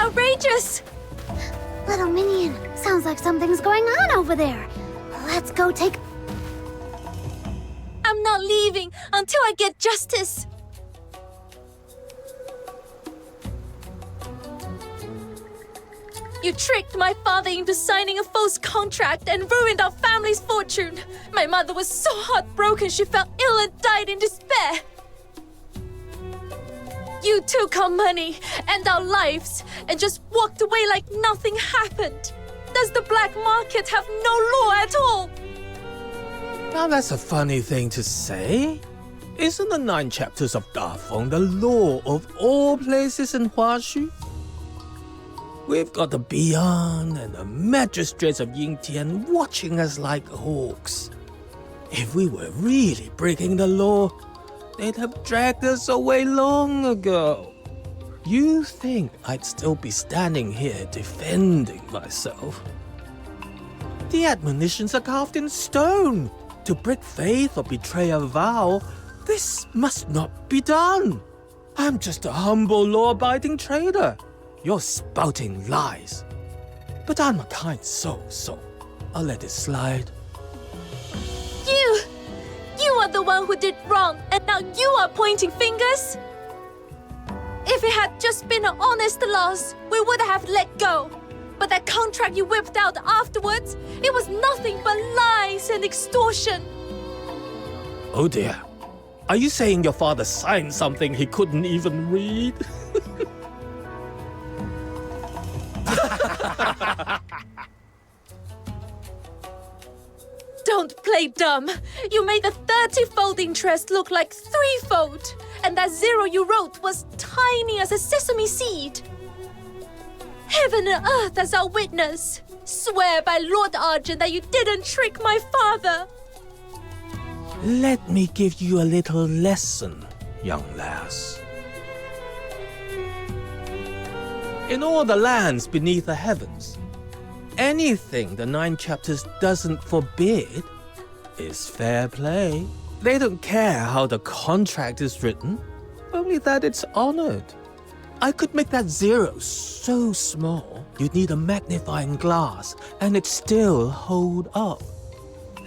outrageous! Little minion, sounds like something's going on over there. Let's go take... I'm not leaving until I get justice. You tricked my father into signing a false contract and ruined our family's fortune. My mother was so heartbroken she fell ill and died in despair. You took our money and our lives and just walked away like nothing happened. Does the black market have no law at all? Now that's a funny thing to say. Isn't the 9 chapters of Dafeng the law of all places in Huaxu? We've got the Bian and the magistrates of Yingtian watching us like hawks. If we were really breaking the law, they'd have dragged us away long ago. You think I'd still be standing here defending myself? The admonitions are carved in stone. To break faith or betray a vow, this must not be done. I'm just a humble law-abiding trader. You're spouting lies. But I'm a kind soul, so I'll let it slide. You are the one who did wrong, and now you are pointing fingers? If it had just been an honest loss, we would have let go. But that contract you whipped out afterwards, it was nothing but lies and extortion. Oh dear. Are you saying your father signed something he couldn't even read? Don't play dumb. You made the 30-fold interest look like 3-fold. And that 0 you wrote was tiny as a sesame seed. Heaven and earth as our witness. Swear by Lord Argent that you didn't trick my father. Let me give you a little lesson, young lass. In all the lands beneath the heavens, anything the 9 chapters doesn't forbid is fair play. They don't care how the contract is written, only that it's honored. I could make that 0 so small, you'd need a magnifying glass, and it'd still hold up.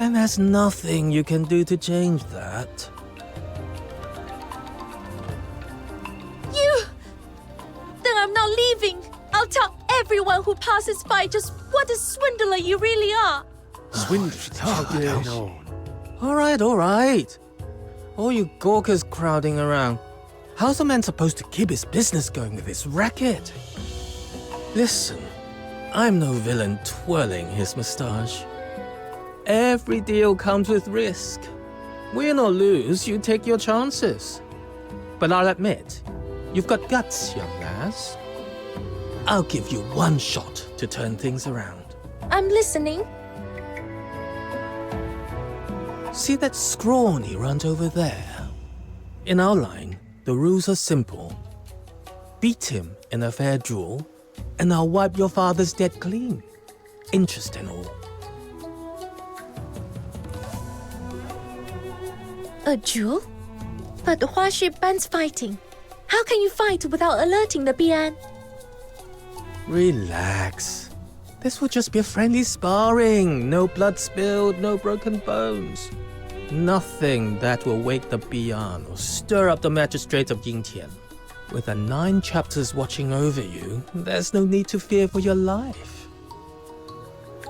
And there's nothing you can do to change that. Then I'm not leaving. I'll tell everyone who passes by just what a swindler you really are. Swindler? No. All right. All you gawkers crowding around. How's a man supposed to keep his business going with this racket? Listen, I'm no villain twirling his moustache. Every deal comes with risk. Win or lose, you take your chances. But I'll admit, you've got guts, young lass. I'll give you one shot to turn things around. I'm listening. See that scrawny runt over there? In our line, the rules are simple. Beat him in a fair duel, and I'll wipe your father's debt clean. Interest and all. A duel? But Huaxu bans fighting. How can you fight without alerting the Bian? Relax. This will just be a friendly sparring. No blood spilled, no broken bones. Nothing that will wake the Bian or stir up the magistrates of Yingtian. With the 9 chapters watching over you, there's no need to fear for your life.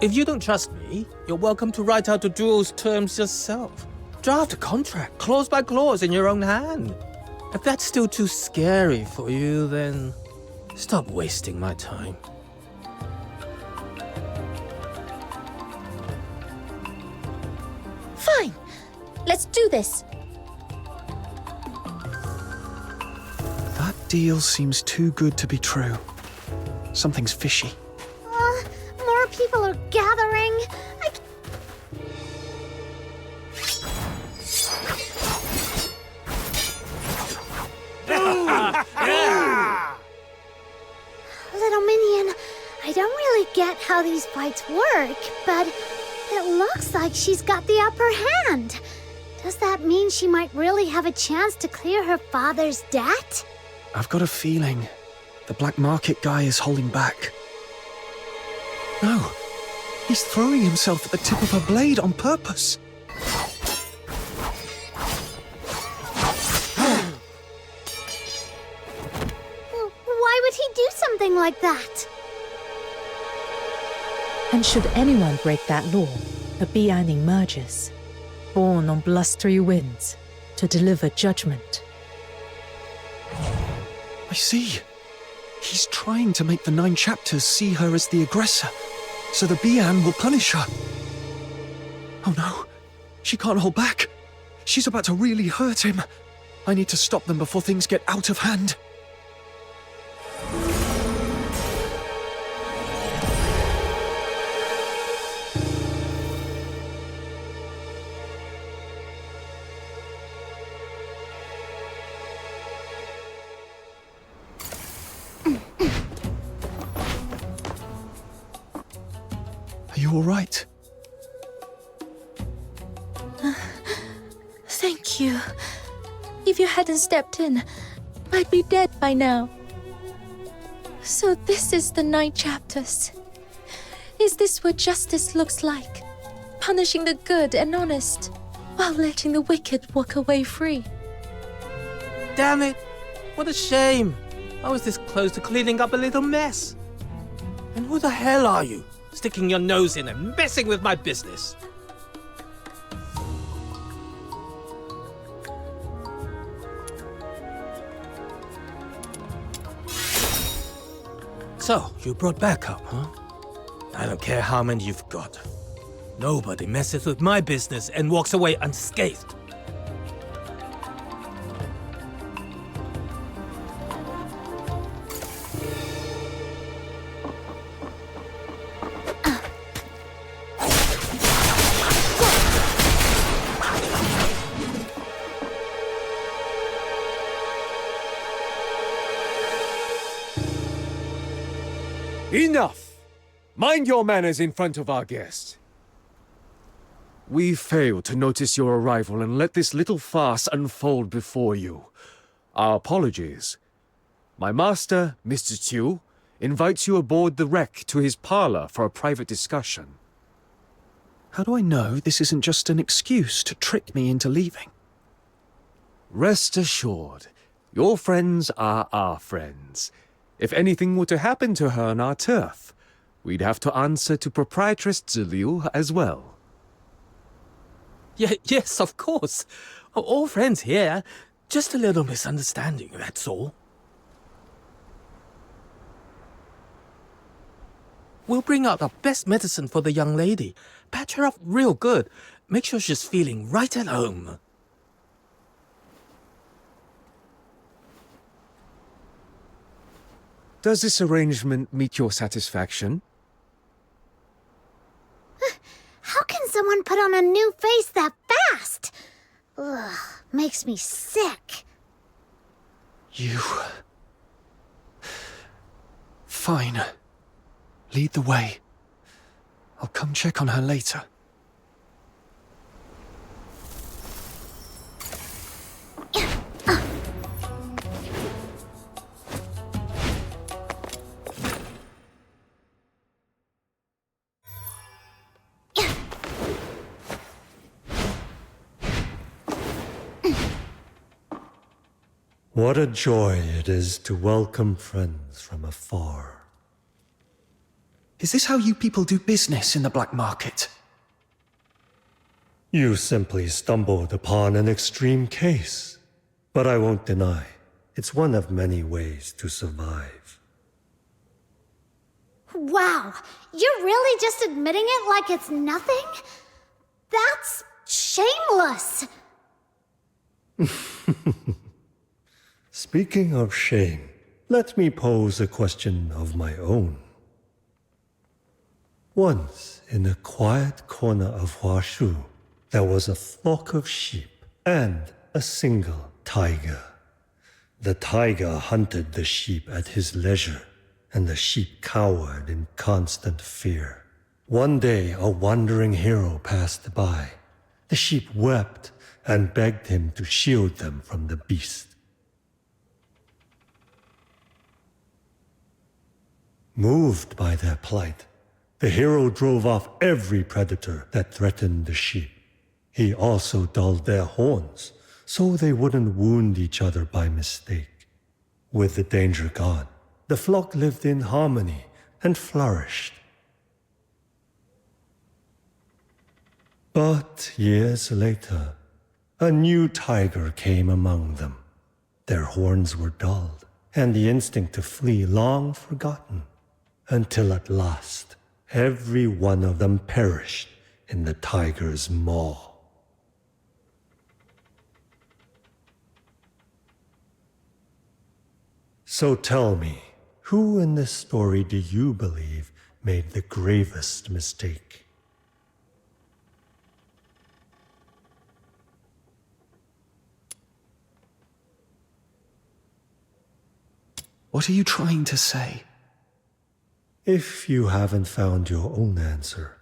If you don't trust me, you're welcome to write out the duel's terms yourself. Draft a contract, clause by clause, in your own hand. If that's still too scary for you, then stop wasting my time. Fine. Let's do this. That deal seems too good to be true. Something's fishy. More people are gathering. Little minion, I don't really get how these fights work, but it looks like she's got the upper hand. Does that mean she might really have a chance to clear her father's debt? I've got a feeling The black market guy is holding back. No, he's throwing himself at the tip of her blade on purpose. Why would he do something like that? And should anyone break that law, a Bian emerges, born on blustery winds, to deliver judgment. I see. He's trying to make the 9 chapters see her as the aggressor, so the Bian will punish her. Oh no, she can't hold back. She's about to really hurt him. I need to stop them before things get out of hand. Are you all right? Thank you. If you hadn't stepped in, I'd be dead by now. So this is the 9 chapters. Is this what justice looks like? Punishing the good and honest, while letting the wicked walk away free. Damn it! What a shame! I was this close to cleaning up a little mess. And who the hell are you? Sticking your nose in and messing with my business. So, you brought backup, huh? I don't care how many you've got. Nobody messes with my business and walks away unscathed. Enough! Mind your manners in front of our guest. We failed to notice your arrival and let this little farce unfold before you. Our apologies. My master, Mr. Chiu, invites you aboard the wreck to his parlor for a private discussion. How do I know this isn't just an excuse to trick me into leaving? Rest assured, your friends are our friends. If anything were to happen to her on our turf, we'd have to answer to Proprietress Ziliu as well. Yes, of course. All friends here. Just a little misunderstanding, that's all. We'll bring out our best medicine for the young lady. Patch her up real good. Make sure she's feeling right at home. Does this arrangement meet your satisfaction? How can someone put on a new face that fast? Ugh, makes me sick. You... Fine. Lead the way. I'll come check on her later. What a joy it is to welcome friends from afar. Is this how you people do business in the black market? You simply stumbled upon an extreme case, but I won't deny, it's one of many ways to survive. Wow, you're really just admitting it like it's nothing? That's shameless. Speaking of shame, let me pose a question of my own. Once, in a quiet corner of Huashu, there was a flock of sheep and a single tiger. The tiger hunted the sheep at his leisure, and the sheep cowered in constant fear. One day, a wandering hero passed by. The sheep wept and begged him to shield them from the beast. Moved by their plight, the hero drove off every predator that threatened the sheep. He also dulled their horns, so they wouldn't wound each other by mistake. With the danger gone, the flock lived in harmony and flourished. But years later, a new tiger came among them. Their horns were dulled, and the instinct to flee long forgotten, until at last, every one of them perished in the tiger's maw. So tell me, who in this story do you believe made the gravest mistake? What are you trying to say? If you haven't found your own answer,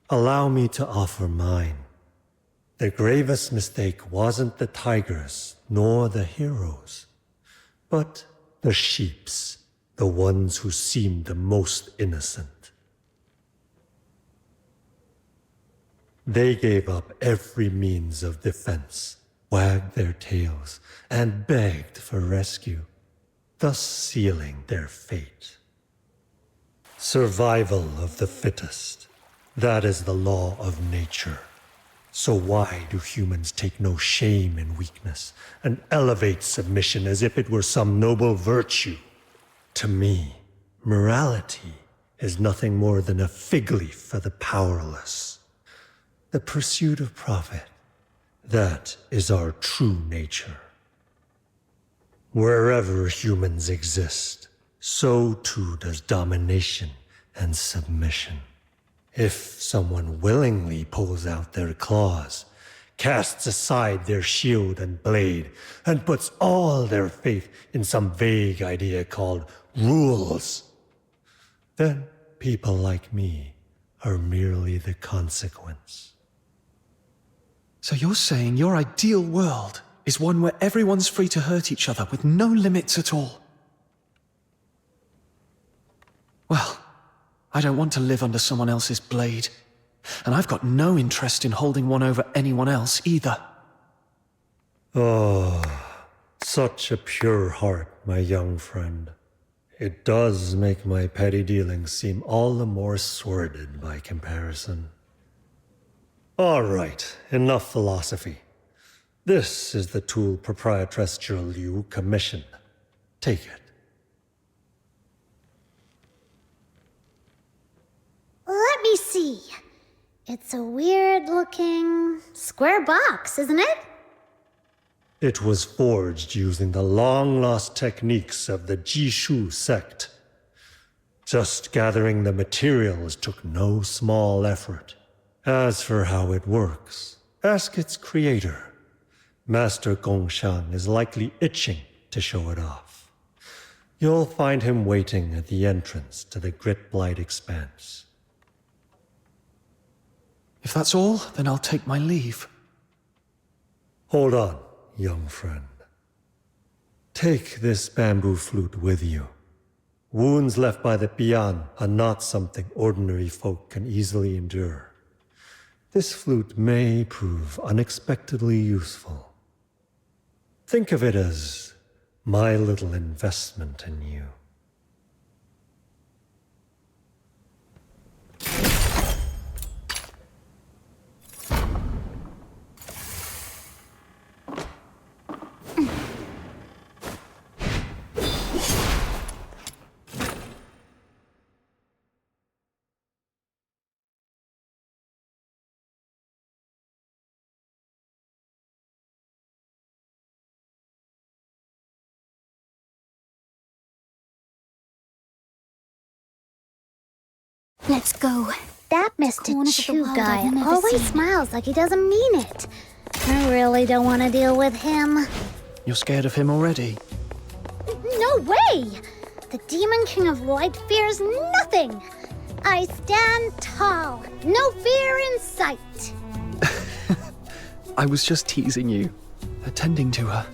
allow me to offer mine. The gravest mistake wasn't the tigers nor the heroes, but the sheeps, the ones who seemed the most innocent. They gave up every means of defense, wagged their tails, and begged for rescue, thus sealing their fate. Survival of the fittest. That is the law of nature. So why do humans take no shame in weakness and elevate submission as if it were some noble virtue? To me, morality is nothing more than a fig leaf for the powerless. The pursuit of profit, that is our true nature. Wherever humans exist, so too does domination and submission. If someone willingly pulls out their claws, casts aside their shield and blade, and puts all their faith in some vague idea called rules, then people like me are merely the consequence. So you're saying your ideal world is one where everyone's free to hurt each other with no limits at all? Well, I don't want to live under someone else's blade. And I've got no interest in holding one over anyone else either. Oh, such a pure heart, my young friend. It does make my petty dealings seem all the more sordid by comparison. All right, enough philosophy. This is the tool Proprietress Liu commissioned. Take it. Let me see. It's a weird-looking square box, isn't it? It was forged using the long-lost techniques of the Jishu sect. Just gathering the materials took no small effort. As for how it works, ask its creator. Master Gongshan is likely itching to show it off. You'll find him waiting at the entrance to the Grit-Blight Expanse. If that's all, then I'll take my leave. Hold on, young friend. Take this bamboo flute with you. Wounds left by the Bian are not something ordinary folk can easily endure. This flute may prove unexpectedly useful. Think of it as my little investment in you. Let's go. That Mr. corners of the Chu world guy I've never always seen. smiles like he doesn't mean it. I really don't want to deal with him. You're scared of him already? No way! The Demon King of Light fears nothing. I stand tall, no fear in sight. I was just teasing you. Attending to her.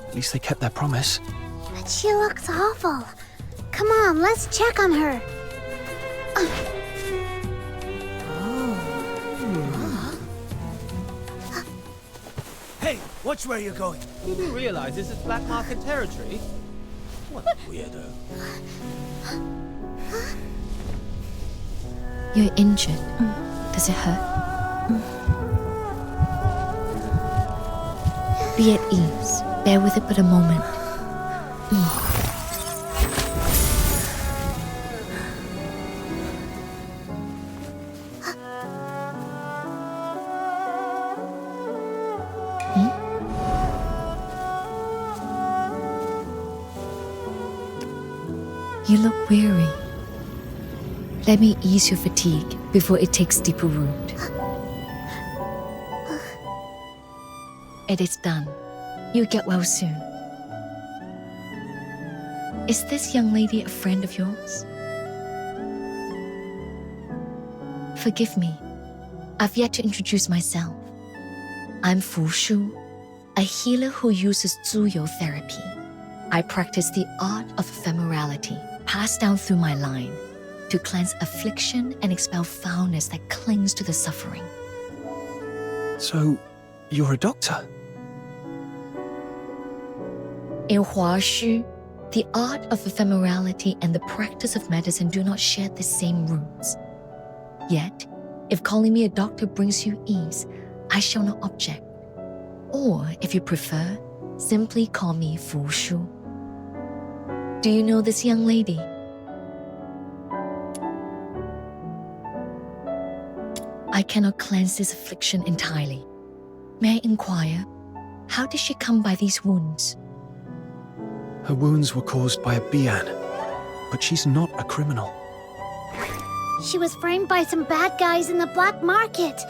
At least they kept their promise. But she looks awful. Come on, let's check on her. Hey, watch where you're going. You do realize this is black market territory? What a weirdo. You're injured. Does it hurt? Be at ease. Bear with it but a moment. You look weary. Let me ease your fatigue before it takes deeper root. It is done. You'll get well soon. Is this young lady a friend of yours? Forgive me. I've yet to introduce myself. I'm Fu Shu, a healer who uses Zuyou therapy. I practice the art of ephemerality, passed down through my line, to cleanse affliction and expel foulness that clings to the suffering. So, you're a doctor? In Huashu, the art of ephemerality and the practice of medicine do not share the same roots. Yet, if calling me a doctor brings you ease, I shall not object. Or, if you prefer, simply call me Fu Shu. Do you know this young lady? I cannot cleanse this affliction entirely. May I inquire, how did she come by these wounds? Her wounds were caused by a Bian, but she's not a criminal. She was framed by some bad guys in the black market.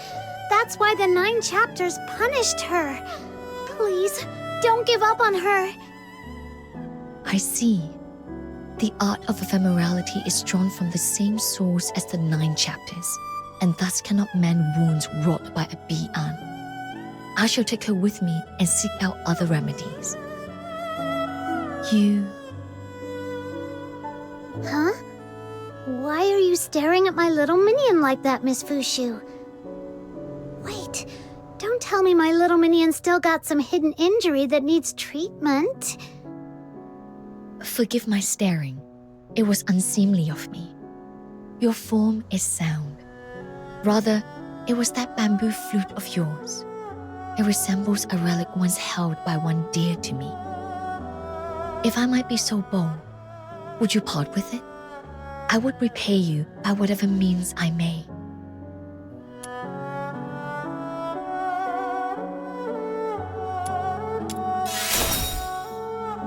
That's why the 9 chapters punished her. Please, don't give up on her. I see. The art of ephemerality is drawn from the same source as the 9 chapters, and thus cannot mend wounds wrought by a Bian. I shall take her with me and seek out other remedies. You... Huh? Why are you staring at my little minion like that, Miss Fushu? Wait, don't tell me my little minion still got some hidden injury that needs treatment. Forgive my staring. It was unseemly of me. Your form is sound. Rather, it was that bamboo flute of yours. It resembles a relic once held by one dear to me. If I might be so bold, would you part with it? I would repay you by whatever means I may.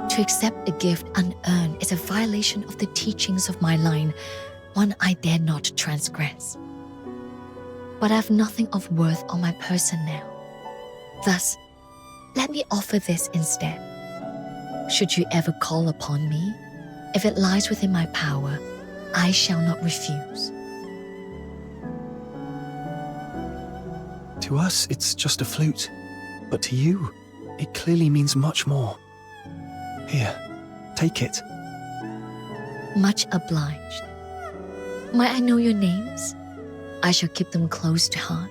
To accept a gift unearned is a violation of the teachings of my line, one I dare not transgress. But I have nothing of worth on my person now. Thus, let me offer this instead. Should you ever call upon me, if it lies within my power, I shall not refuse. To us, it's just a flute. But to you, it clearly means much more. Here, take it. Much obliged. Might I know your names? I shall keep them close to heart.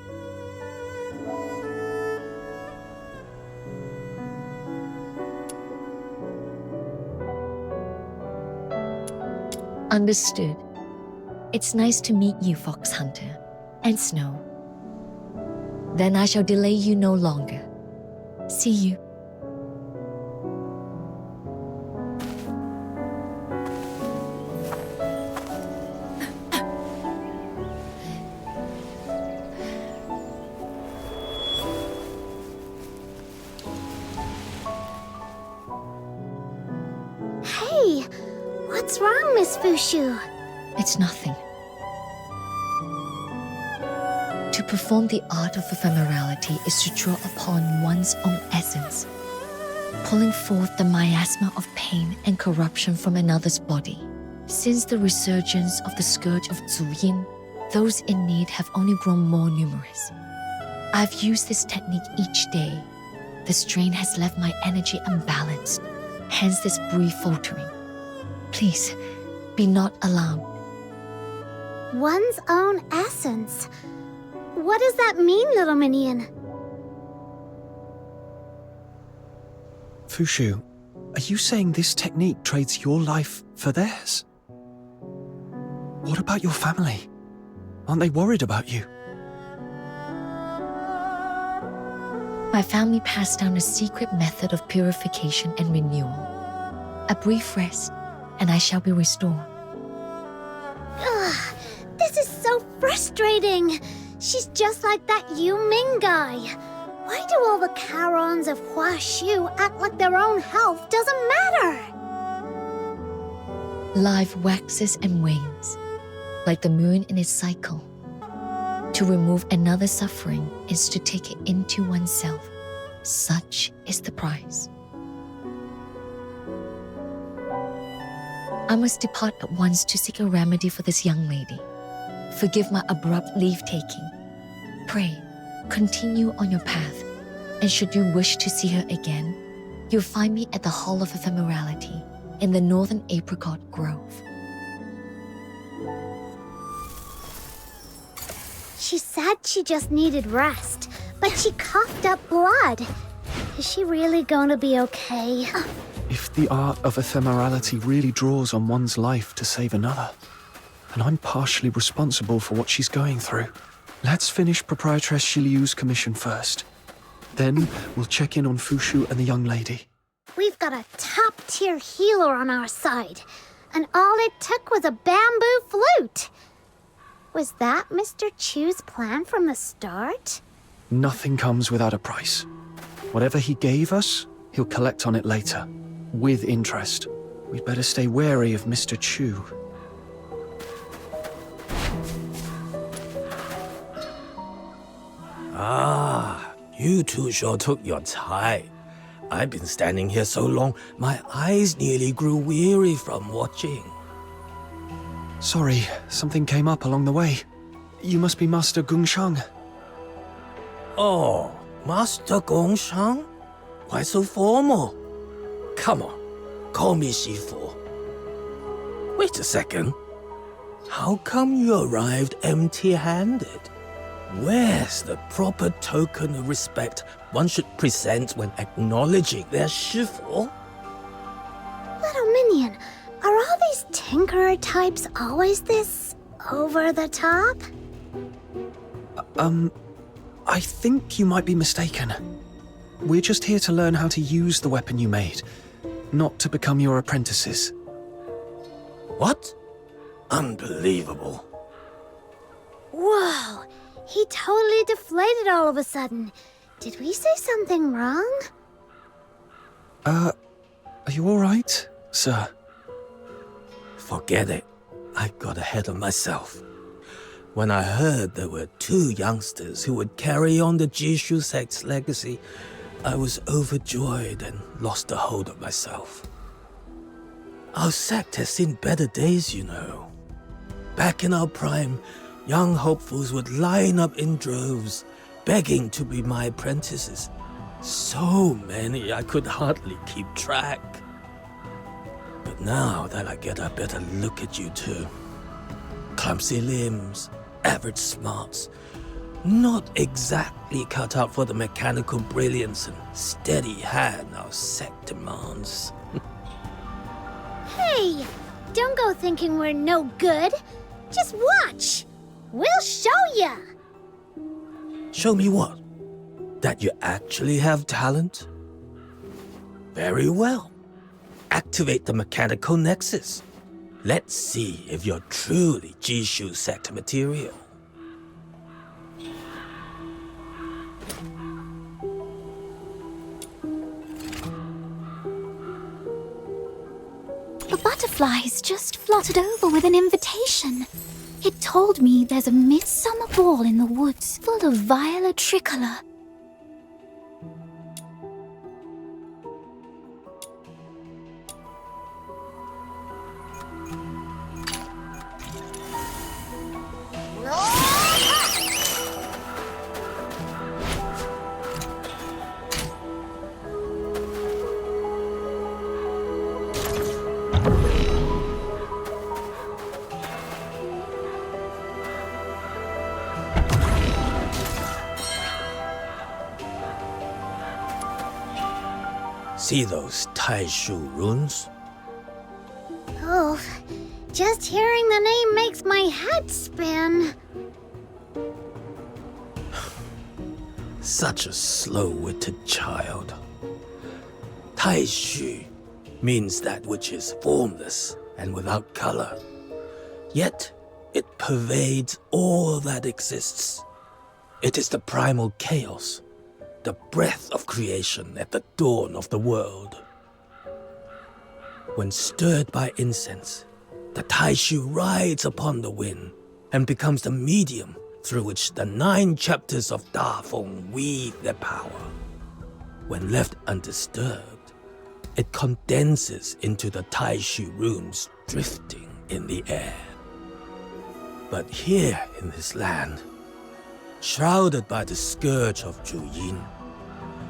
Understood. It's nice to meet you, Fox Hunter. And Snow. Then I shall delay you no longer. See you. Hey, what's wrong, Miss Fushu? It's nothing. To perform the art of ephemerality is to draw upon one's own essence, pulling forth the miasma of pain and corruption from another's body. Since the resurgence of the scourge of Zuyin, those in need have only grown more numerous. I've used this technique each day. The strain has left my energy unbalanced, hence this brief faltering. Please, be not allowed. One's own essence. What does that mean, little minion? Fushu, are you saying this technique trades your life for theirs? What about your family? Aren't they worried about you? My family passed down a secret method of purification and renewal. A brief rest, and I shall be restored. Ugh, this is so frustrating. She's just like that Yu Ming guy. Why do all the Karons of Hua Shu act like their own health doesn't matter? Life waxes and wanes, like the moon in its cycle. To remove another suffering is to take it into oneself. Such is the price. I must depart at once to seek a remedy for this young lady. Forgive my abrupt leave-taking. Pray, continue on your path, and should you wish to see her again, you'll find me at the Hall of Ephemerality in the Northern Apricot Grove. She said she just needed rest, but she coughed up blood. Is she really going to be okay? If the art of ephemerality really draws on one's life to save another, and I'm partially responsible for what she's going through, let's finish Proprietress Shiliu's commission first. Then we'll check in on Fushu and the young lady. We've got a top-tier healer on our side, and all it took was a bamboo flute. Was that Mr. Chu's plan from the start? Nothing comes without a price. Whatever he gave us, he'll collect on it later, with interest. We'd better stay wary of Mr. Chu. Ah, you two sure took your time. I've been standing here so long, my eyes nearly grew weary from watching. Sorry, something came up along the way. You must be Master Gongshang. Oh, Master Gongshang? Why so formal? Come on, call me Shifu. Wait a second. How come you arrived empty-handed? Where's the proper token of respect one should present when acknowledging their Shifu? Little minion, are all these tinkerer types always this over the top? I think you might be mistaken. We're just here to learn how to use the weapon you made, not to become your apprentices. What? Unbelievable. Whoa, he totally deflated all of a sudden. Did we say something wrong? Are you alright, sir? Forget it. I got ahead of myself. When I heard there were 2 youngsters who would carry on the Jishu sect's legacy, I was overjoyed and lost the hold of myself. Our sect has seen better days, you know. Back in our prime, young hopefuls would line up in droves, begging to be my apprentices. So many I could hardly keep track. But now that I get a better look at you two, clumsy limbs, average smarts, not exactly cut out for the mechanical brilliance and steady hand our sect demands. Hey, don't go thinking we're no good. Just watch. We'll show ya. Show me what? That you actually have talent? Very well. Activate the mechanical nexus. Let's see if you're truly Jishu sect material. The butterflies just fluttered over with an invitation. It told me there's a midsummer ball in the woods full of violet tricolour. See those Taishu runes? Oh, just hearing the name makes my head spin. Such a slow-witted child. Taishu means that which is formless and without color. Yet, it pervades all that exists. It is the primal chaos, the breath of creation at the dawn of the world. When stirred by incense, the Taishu rides upon the wind and becomes the medium through which the 9 chapters of Dafeng weave their power. When left undisturbed, it condenses into the Taishu runes drifting in the air. But here in this land, shrouded by the scourge of Juyin,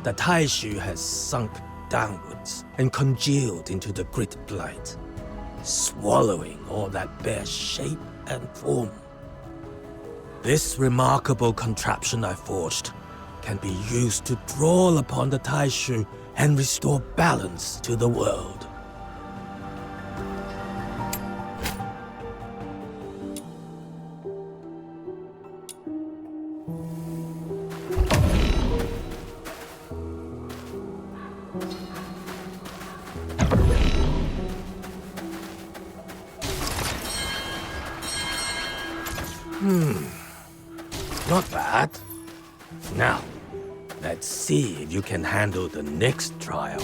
the Taishu has sunk downwards and congealed into the grit blight, swallowing all that bears shape and form. This remarkable contraption I forged can be used to draw upon the Taishu and restore balance to the world. Not bad. Now, let's see if you can handle the next trial.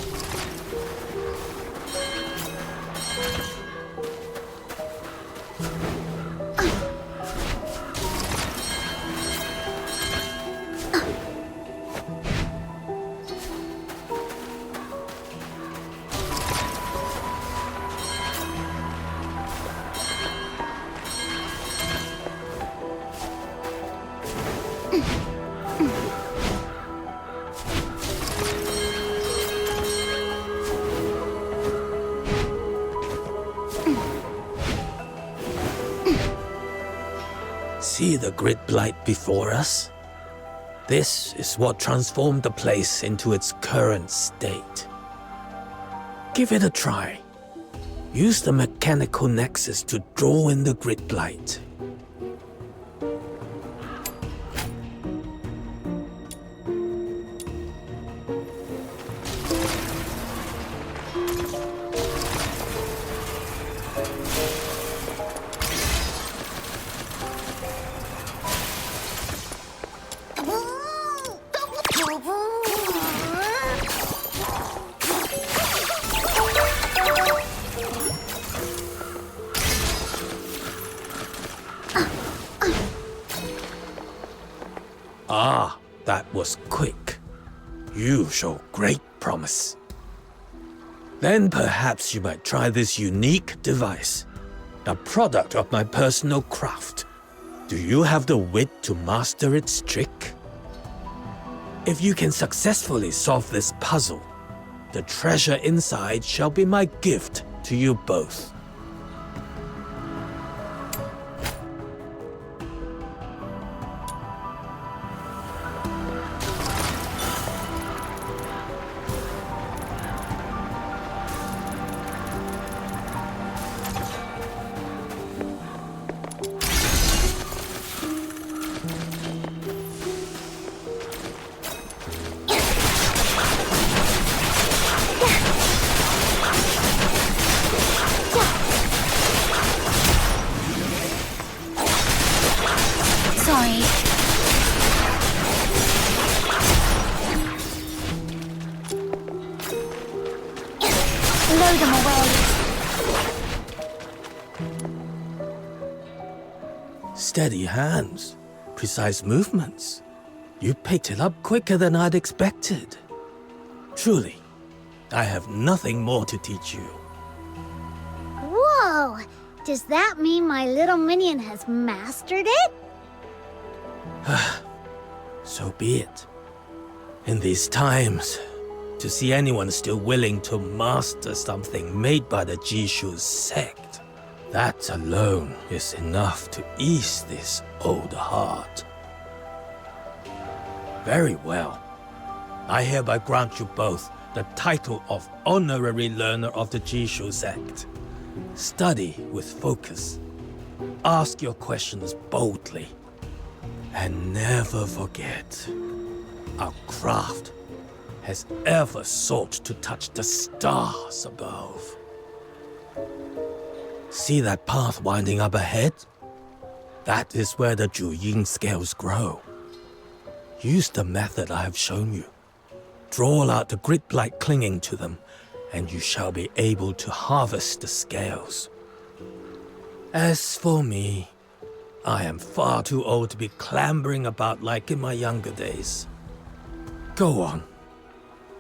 See the grid blight before us? This is what transformed the place into its current state. Give it a try. Use the mechanical nexus to draw in the grid blight. Ah, that was quick. You show great promise. Then perhaps you might try this unique device, a product of my personal craft. Do you have the wit to master its trick? If you can successfully solve this puzzle, the treasure inside shall be my gift to you both. Sorry. Blow them away. Steady hands, precise movements. You picked it up quicker than I'd expected. Truly, I have nothing more to teach you. Whoa! Does that mean my little minion has mastered it? So be it. In these times, to see anyone still willing to master something made by the Jishu sect, that alone is enough to ease this old heart. Very well. I hereby grant you both the title of Honorary Learner of the Jishu sect. Study with focus. Ask your questions boldly. And never forget, our craft has ever sought to touch the stars above. See that path winding up ahead? That is where the Juyin scales grow. Use the method I have shown you. Draw out the grit blight clinging to them, and you shall be able to harvest the scales. As for me, I am far too old to be clambering about like in my younger days. Go on.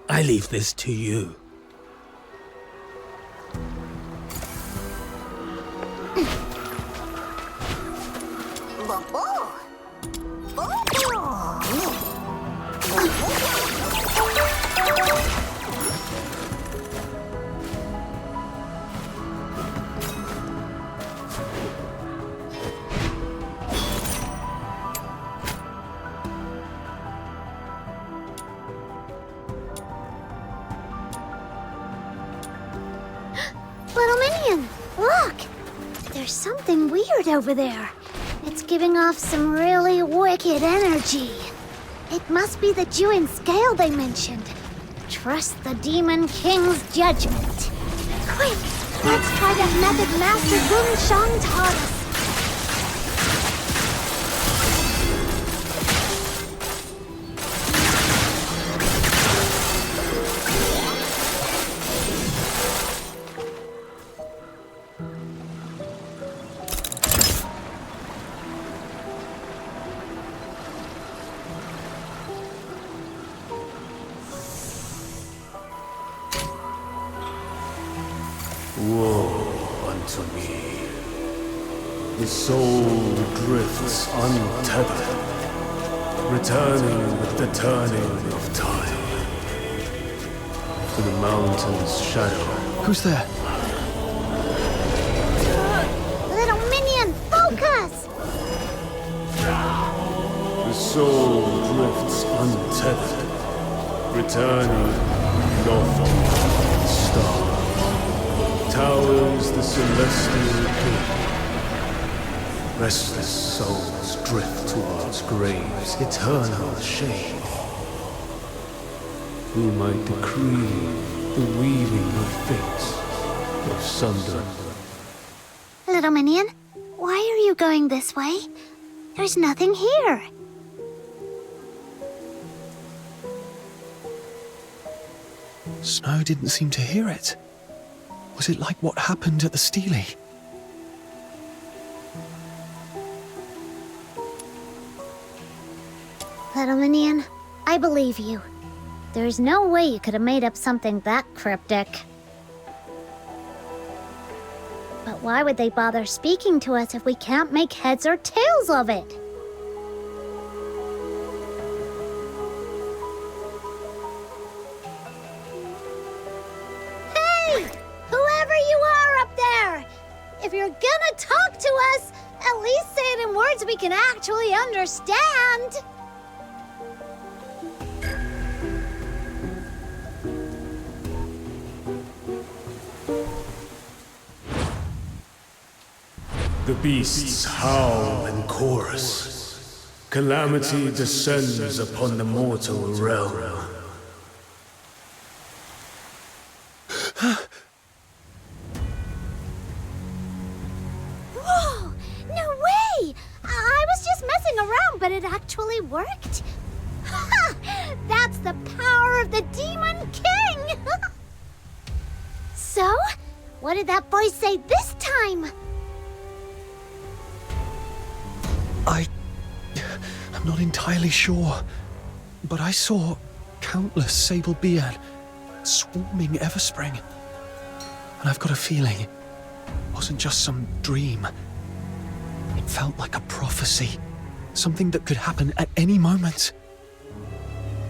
I leave this to you. Little Minion, look! There's something weird over there. It's giving off some really wicked energy. It must be the Juin scale they mentioned. Trust the Demon King's judgment. Quick, let's try that method Master Gun Shang taught us. Woe unto me. The soul drifts untethered, returning with the turning of time. To the mountain's shadow. Who's there? Little Minion, focus! The soul drifts untethered, returning lofty the star. Towers the celestial king. Restless souls drift towards graves' eternal shade. Who might decree the weaving of fate of sunder? Little Minion, why are you going this way? There's nothing here. Snow didn't seem to hear it. Was it like what happened at the Steely? Little Minion, I believe you. There's no way you could have made up something that cryptic. But why would they bother speaking to us if we can't make heads or tails of it? Hey! Whoever you are up there! If you're gonna talk to us, at least say it in words we can actually understand! The beasts howl in chorus. Calamity descends upon the mortal realm. Whoa! No way! I was just messing around, but it actually worked. Ha! That's the power of the Demon King! So, what did that voice say this time? I'm not entirely sure, but I saw countless sable Bian swarming Everspring. And I've got a feeling it wasn't just some dream. It felt like a prophecy, something that could happen at any moment.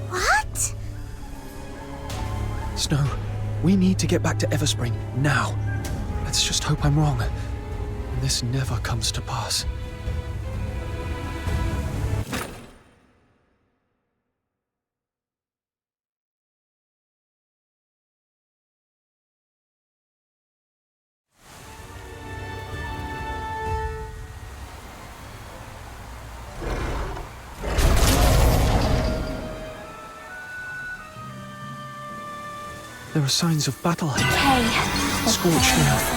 What? Snow, we need to get back to Everspring now. Let's just hope I'm wrong, and this never comes to pass. There are signs of battle here. Hey. Scorched earth.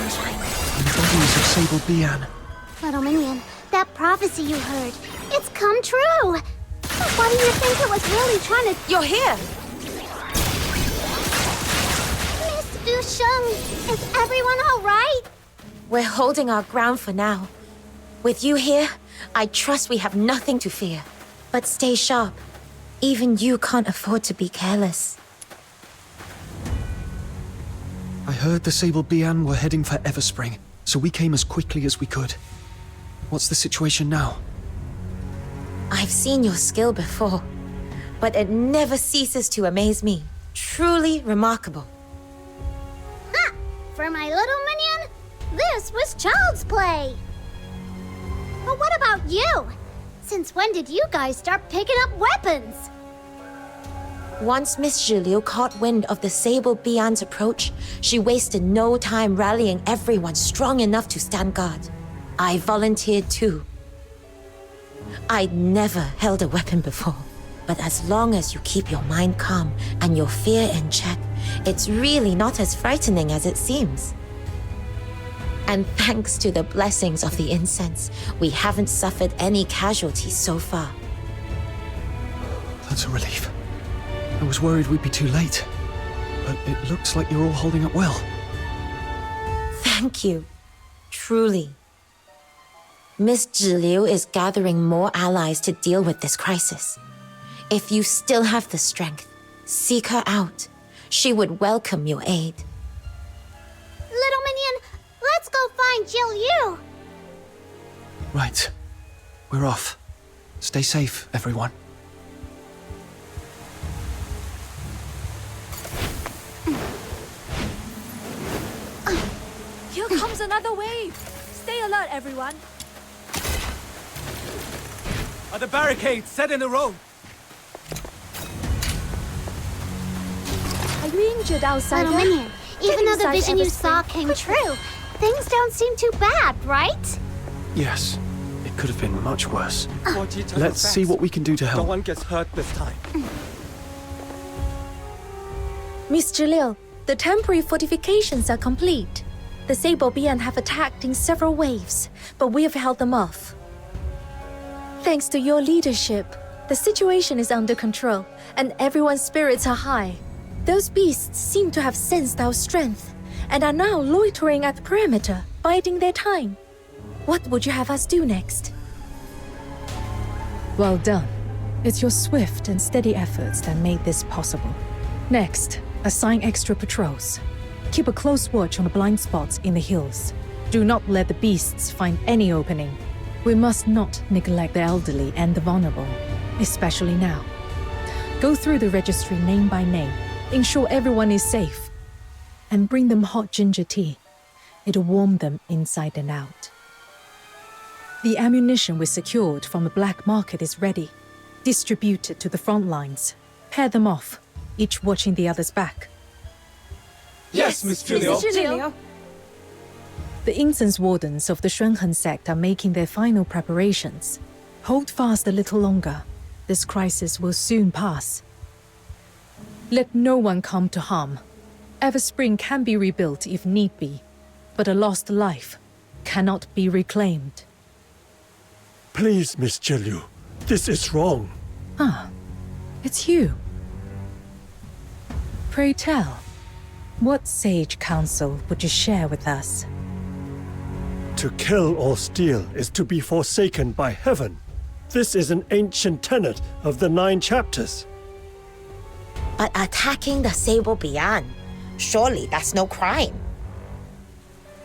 And bodies of Sable Bian. Little minion, that prophecy you heard, it's come true! What do you think it was really trying to... You're here! Miss Usheng, is everyone alright? We're holding our ground for now. With you here, I trust we have nothing to fear. But stay sharp. Even you can't afford to be careless. I heard the Sable Bian were heading for Everspring, so we came as quickly as we could. What's the situation now? I've seen your skill before, but it never ceases to amaze me. Truly remarkable. Ha! For my little minion, this was child's play! But what about you? Since when did you guys start picking up weapons? Once Miss Zhiliu caught wind of the Sable Bian's approach, she wasted no time rallying everyone strong enough to stand guard. I volunteered too. I'd never held a weapon before, but as long as you keep your mind calm and your fear in check, it's really not as frightening as it seems. And thanks to the blessings of the incense, we haven't suffered any casualties so far. That's a relief. I was worried we'd be too late, but it looks like you're all holding up well. Thank you. Truly. Miss Zhiliu is gathering more allies to deal with this crisis. If you still have the strength, seek her out. She would welcome your aid. Little minion, let's go find Zhiliu! Right. We're off. Stay safe, everyone. Here comes another wave. Stay alert, everyone. Are the barricades set in a row? Are you injured outside? Little minion, even though the inside vision you Everspring. saw came true, things don't seem too bad, right? Yes. It could have been much worse. Let's see what we can do to help. No one gets hurt this time. Miss Zhiliu, the temporary fortifications are complete. The Sable Bian have attacked in several waves, but we have held them off. Thanks to your leadership, the situation is under control, and everyone's spirits are high. Those beasts seem to have sensed our strength, and are now loitering at the perimeter, biding their time. What would you have us do next? Well done. It's your swift and steady efforts that made this possible. Next, assign extra patrols. Keep a close watch on the blind spots in the hills. Do not let the beasts find any opening. We must not neglect the elderly and the vulnerable, especially now. Go through the registry name by name, ensure everyone is safe, and bring them hot ginger tea. It'll warm them inside and out. The ammunition we secured from the black market is ready. Distribute it to the front lines. Pair them off, each watching the other's back. Yes, Miss Zhiliu. The incense wardens of the Shunhen sect are making their final preparations. Hold fast a little longer. This crisis will soon pass. Let no one come to harm. Everspring can be rebuilt if need be, but a lost life cannot be reclaimed. Please, Miss Zhiliu, this is wrong. It's you. Pray tell, what sage counsel would you share with us? To kill or steal is to be forsaken by heaven. This is an ancient tenet of the 9 chapters. But attacking the Sable Bian, surely that's no crime.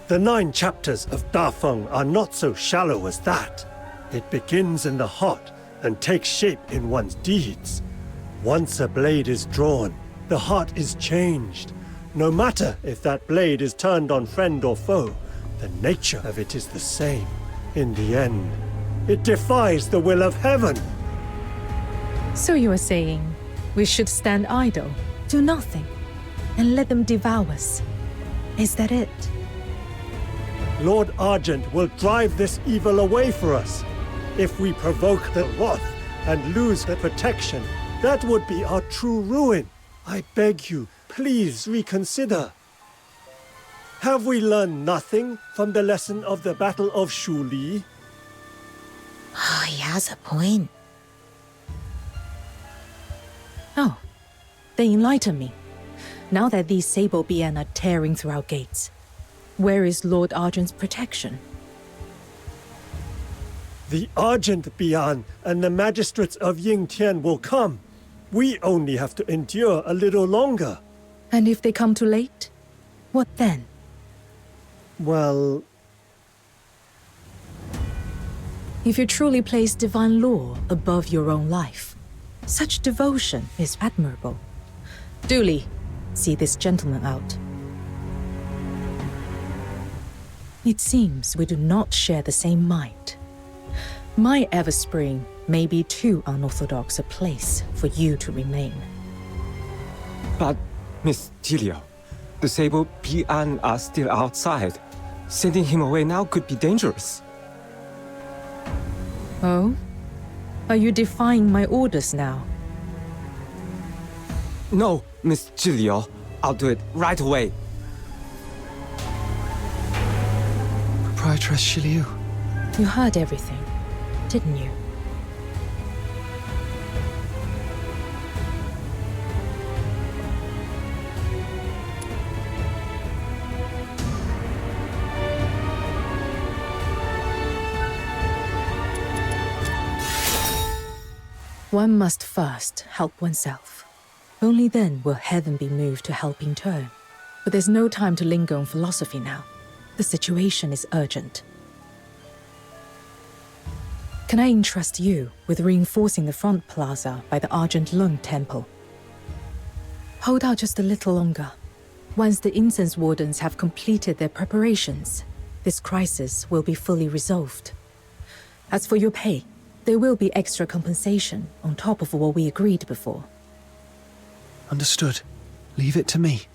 The 9 chapters of Dafeng are not so shallow as that. It begins in the heart and takes shape in one's deeds. Once a blade is drawn, the heart is changed. No matter if that blade is turned on friend or foe, the nature of it is the same. In the end, it defies the will of heaven. So you are saying we should stand idle, do nothing, and let them devour us. Is that it? Lord Argent will drive this evil away for us. If we provoke the wrath and lose the protection, that would be our true ruin. I beg you, please reconsider. Have we learned nothing from the lesson of the Battle of Shuli? Oh, he has a point. Oh, they enlighten me. Now that these sable Bian are tearing through our gates, where is Lord Argent's protection? The Argent Bian and the magistrates of Yingtian will come. We only have to endure a little longer. And if they come too late, what then? Well, If you truly place divine law above your own life, such devotion is admirable. Duly, see this gentleman out. It seems we do not share the same mind. My Everspring may be too unorthodox a place for you to remain. But, Miss Gilio, the Sable Bian are still outside. Sending him away now could be dangerous. Oh? Are you defying my orders now? No, Miss Gilio. I'll do it right away. Proprietress Shiliu. You heard everything, didn't you? One must first help oneself. Only then will heaven be moved to help in turn. But there's no time to linger on philosophy now. The situation is urgent. Can I entrust you with reinforcing the front plaza by the Argent Lung Temple? Hold out just a little longer. Once the incense wardens have completed their preparations, this crisis will be fully resolved. As for your pay, there will be extra compensation on top of what we agreed before. Understood. Leave it to me.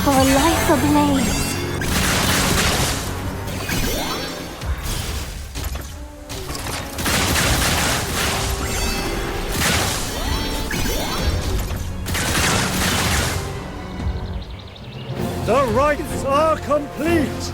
For a life ablaze. the rites are complete!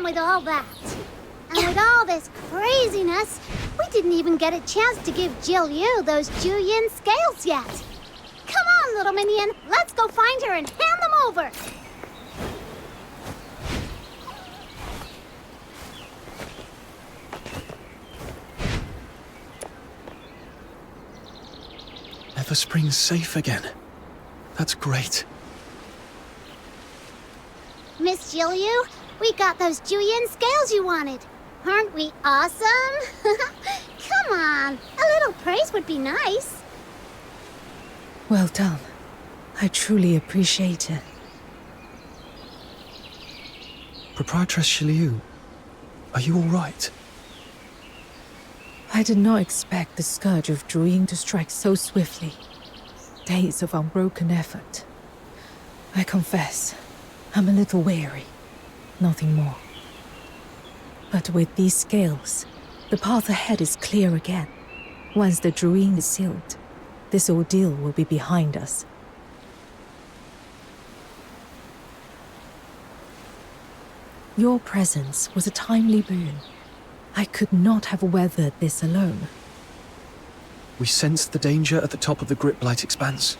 With all that. And with all this craziness, we didn't even get a chance to give Jill Yu those Juyin scales yet. Come on, little minion, let's go find her and hand them over. Everspring's safe again. That's great. Miss Jill Yu, we got those Juyin scales you wanted. Aren't we awesome? Come on, a little praise would be nice. Well done. I truly appreciate it. Proprietress Shiliu, are you all right? I did not expect the scourge of Druyin to strike so swiftly. Days of unbroken effort. I confess, I'm a little weary. Nothing more. But with these scales, the path ahead is clear again. Once the Druyin is sealed, this ordeal will be behind us. Your presence was a timely boon. I could not have weathered this alone. We sensed the danger at the top of the Grip-Blight expanse.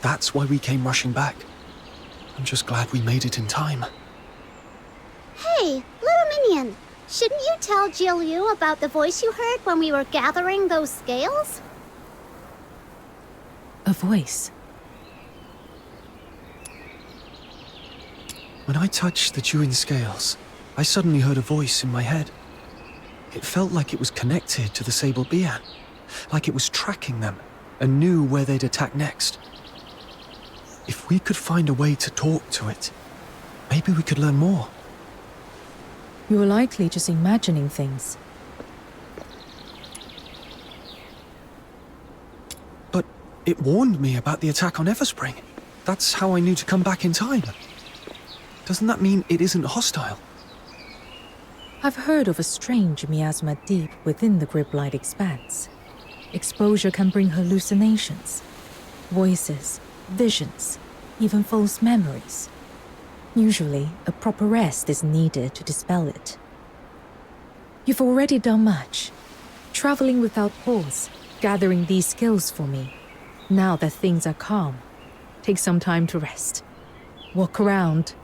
That's why we came rushing back. I'm just glad we made it in time. Hey, little minion, shouldn't you tell Jill Yu about the voice you heard when we were gathering those scales? A voice. When I touched the Juin scales, I suddenly heard a voice in my head. It felt like it was connected to the Sable Bian, like it was tracking them and knew where they'd attack next. If we could find a way to talk to it, maybe we could learn more. You were likely just imagining things. But it warned me about the attack on Everspring. That's how I knew to come back in time. Doesn't that mean it isn't hostile? I've heard of a strange miasma deep within the Griblight expanse. Exposure can bring hallucinations, voices, visions, even false memories. Usually, a proper rest is needed to dispel it. You've already done much, traveling without pause, gathering these skills for me. Now that things are calm, take some time to rest. Walk around,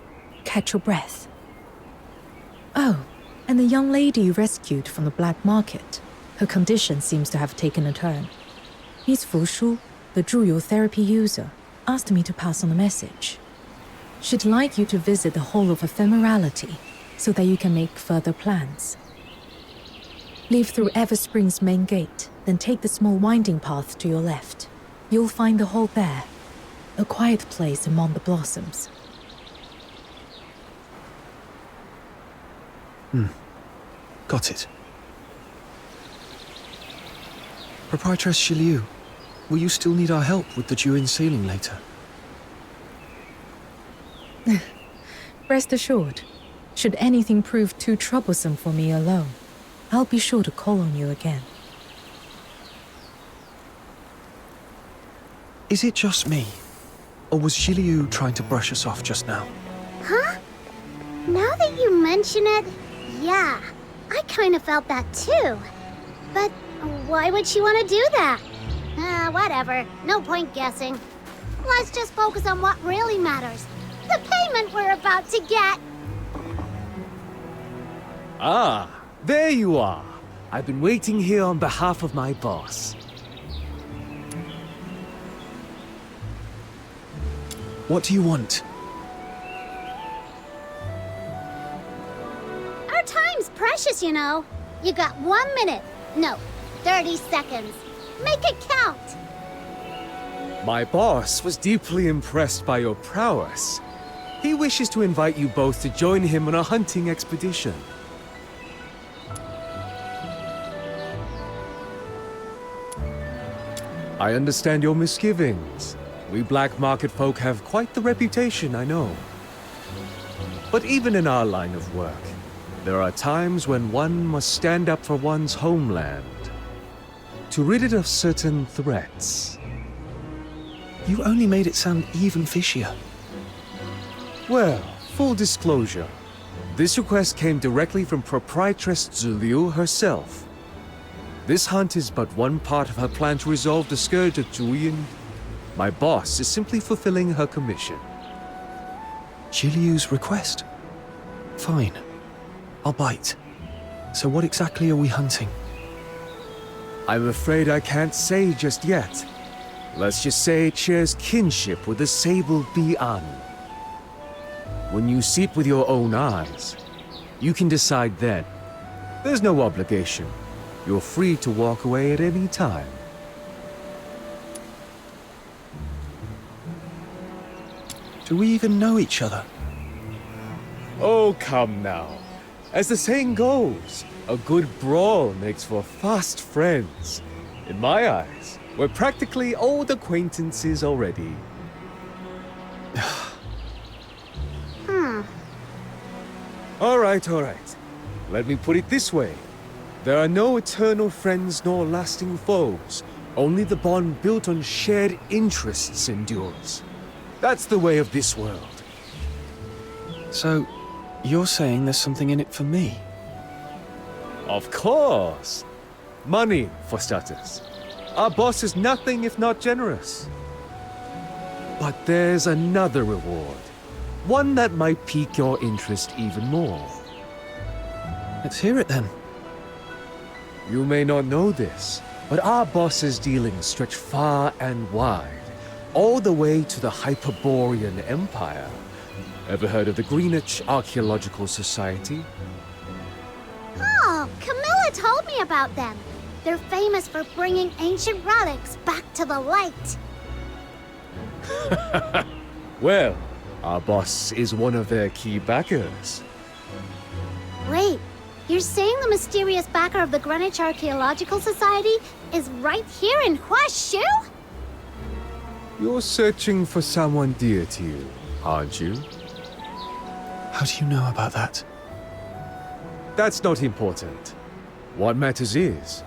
catch your breath. Oh, and the young lady you rescued from the black market. Her condition seems to have taken a turn. Miss Fushu, the Zhuyu therapy user, asked me to pass on a message. She'd like you to visit the Hall of Ephemerality so that you can make further plans. Leave through Everspring's main gate, then take the small winding path to your left. You'll find the hall there, a quiet place among the blossoms. Got it. Proprietress Shiliu, will you still need our help with the Juin sealing later? Rest assured, should anything prove too troublesome for me alone, I'll be sure to call on you again. Is it just me? Or was Shiliu trying to brush us off just now? Huh? Now that you mention it, yeah, I kind of felt that too. But why would she want to do that? Whatever. No point guessing. Let's just focus on what really matters. The payment we're about to get. Ah, there you are. I've been waiting here on behalf of my boss. What do you want? Our time's precious, you know. You got 1 minute. No, 30 seconds. Make it count. My boss was deeply impressed by your prowess. He wishes to invite you both to join him on a hunting expedition. I understand your misgivings. We black market folk have quite the reputation, I know. But even in our line of work, there are times when one must stand up for one's homeland, to rid it of certain threats. You only made it sound even fishier. Well, full disclosure, this request came directly from Proprietress Ziliu herself. This hunt is but one part of her plan to resolve the scourge of Juyin. My boss is simply fulfilling her commission. Shiliu's request? Fine. I'll bite. So what exactly are we hunting? I'm afraid I can't say just yet. Let's just say it shares kinship with the Sable Bian. When you see it with your own eyes, you can decide then. There's no obligation. You're free to walk away at any time. Do we even know each other? Oh, come now. As the saying goes, a good brawl makes for fast friends. In my eyes, we're practically old acquaintances already. All right. Let me put it this way. There are no eternal friends nor lasting foes. Only the bond built on shared interests endures. That's the way of this world. So, you're saying there's something in it for me? Of course. Money, for starters. Our boss is nothing if not generous. But there's another reward. One that might pique your interest even more. Let's hear it then. You may not know this, but our boss's dealings stretch far and wide, all the way to the Hyperborean Empire. Ever heard of the Greenwich Archaeological Society? Oh, Camilla told me about them. They're famous for bringing ancient relics back to the light. Well, our boss is one of their key backers. Wait, you're saying the mysterious backer of the Greenwich Archaeological Society is right here in Huashu? You're searching for someone dear to you, aren't you? How do you know about that? That's not important. What matters is,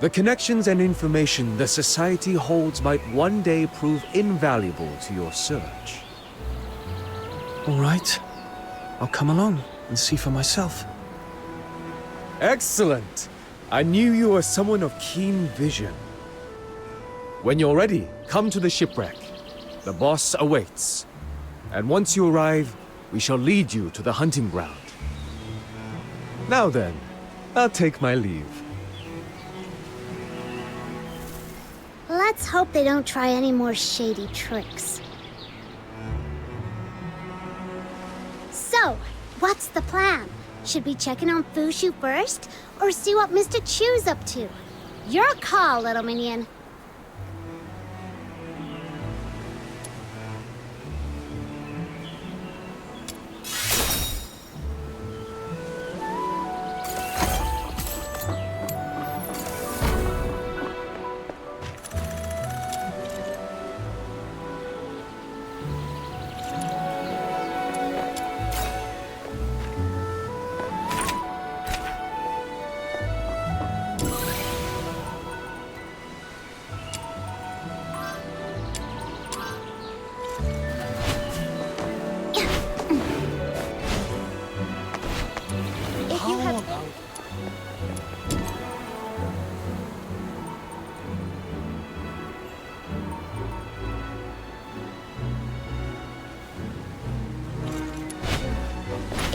the connections and information the Society holds might one day prove invaluable to your search. All right. I'll come along and see for myself. Excellent! I knew you were someone of keen vision. When you're ready, come to the shipwreck. The boss awaits. And once you arrive, we shall lead you to the hunting ground. Now then, I'll take my leave. Let's hope they don't try any more shady tricks. So, what's the plan? Should we check in on Fushu first, or see what Mr. Chu's up to? Your call, little minion.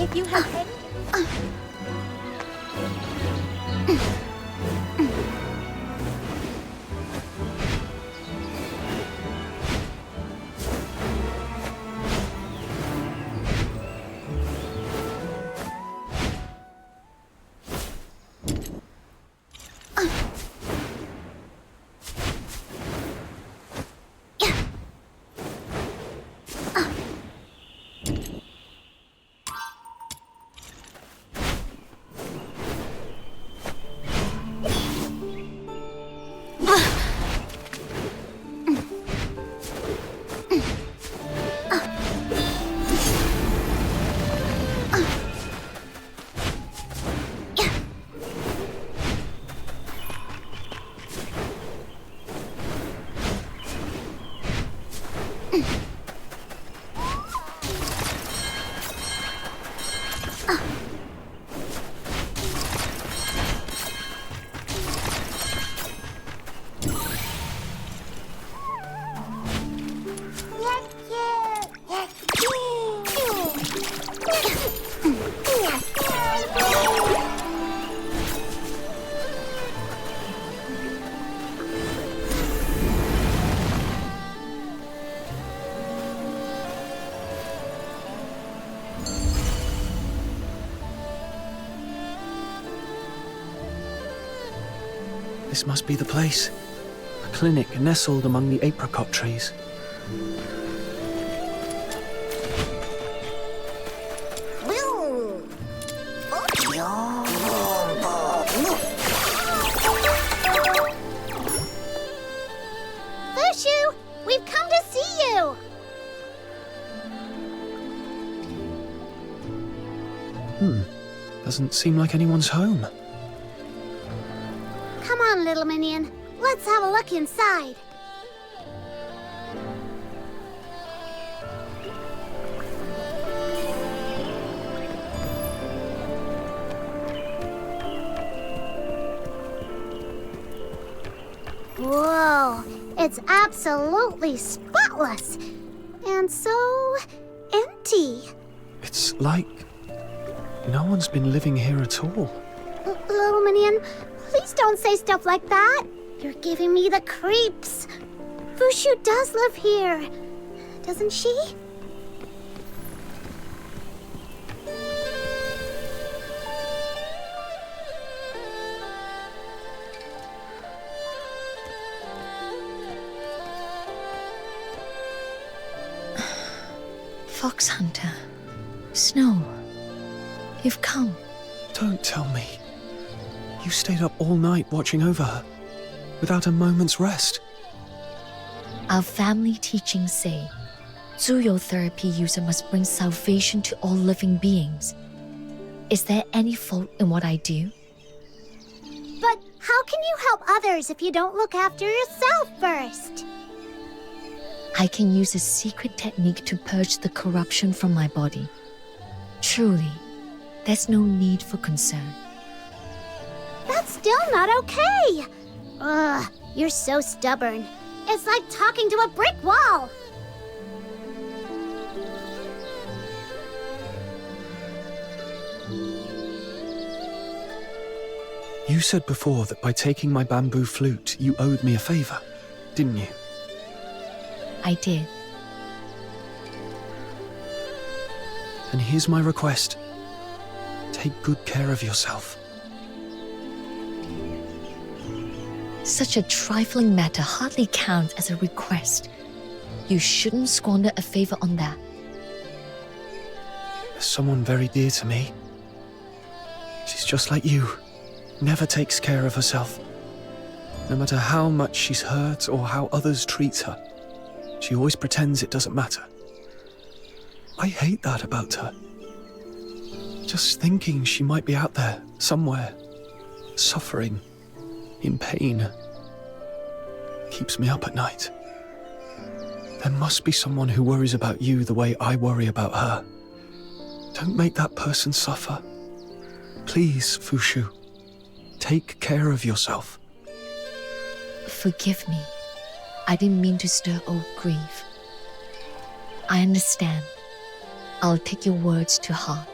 If you have any... This must be the place. A clinic nestled among the apricot trees. Fushu, we've come to see you! Doesn't seem like anyone's home. Come on, little minion. Let's have a look inside. Whoa, it's absolutely spotless. And so empty. It's like no one's been living here at all. Little minion, please don't say stuff like that. You're giving me the creeps. Fushu does live here, doesn't she? Fox Hunter. Snow. You've come. Don't tell me. You stayed up all night watching over her, without a moment's rest. Our family teachings say, zootherapy user must bring salvation to all living beings. Is there any fault in what I do? But how can you help others if you don't look after yourself first? I can use a secret technique to purge the corruption from my body. Truly, there's no need for concern. That's still not okay. Ugh, you're so stubborn. It's like talking to a brick wall. You said before that by taking my bamboo flute, you owed me a favor, didn't you? I did. And here's my request. Take good care of yourself. Such a trifling matter hardly counts as a request. You shouldn't squander a favor on that. There's someone very dear to me. She's just like you. Never takes care of herself. No matter how much she's hurt or how others treat her, she always pretends it doesn't matter. I hate that about her. Just thinking she might be out there, somewhere, suffering, in pain, keeps me up at night. There must be someone who worries about you the way I worry about her. Don't make that person suffer. Please, Fushu. Take care of yourself. Forgive me. I didn't mean to stir old grief. I understand. I'll take your words to heart.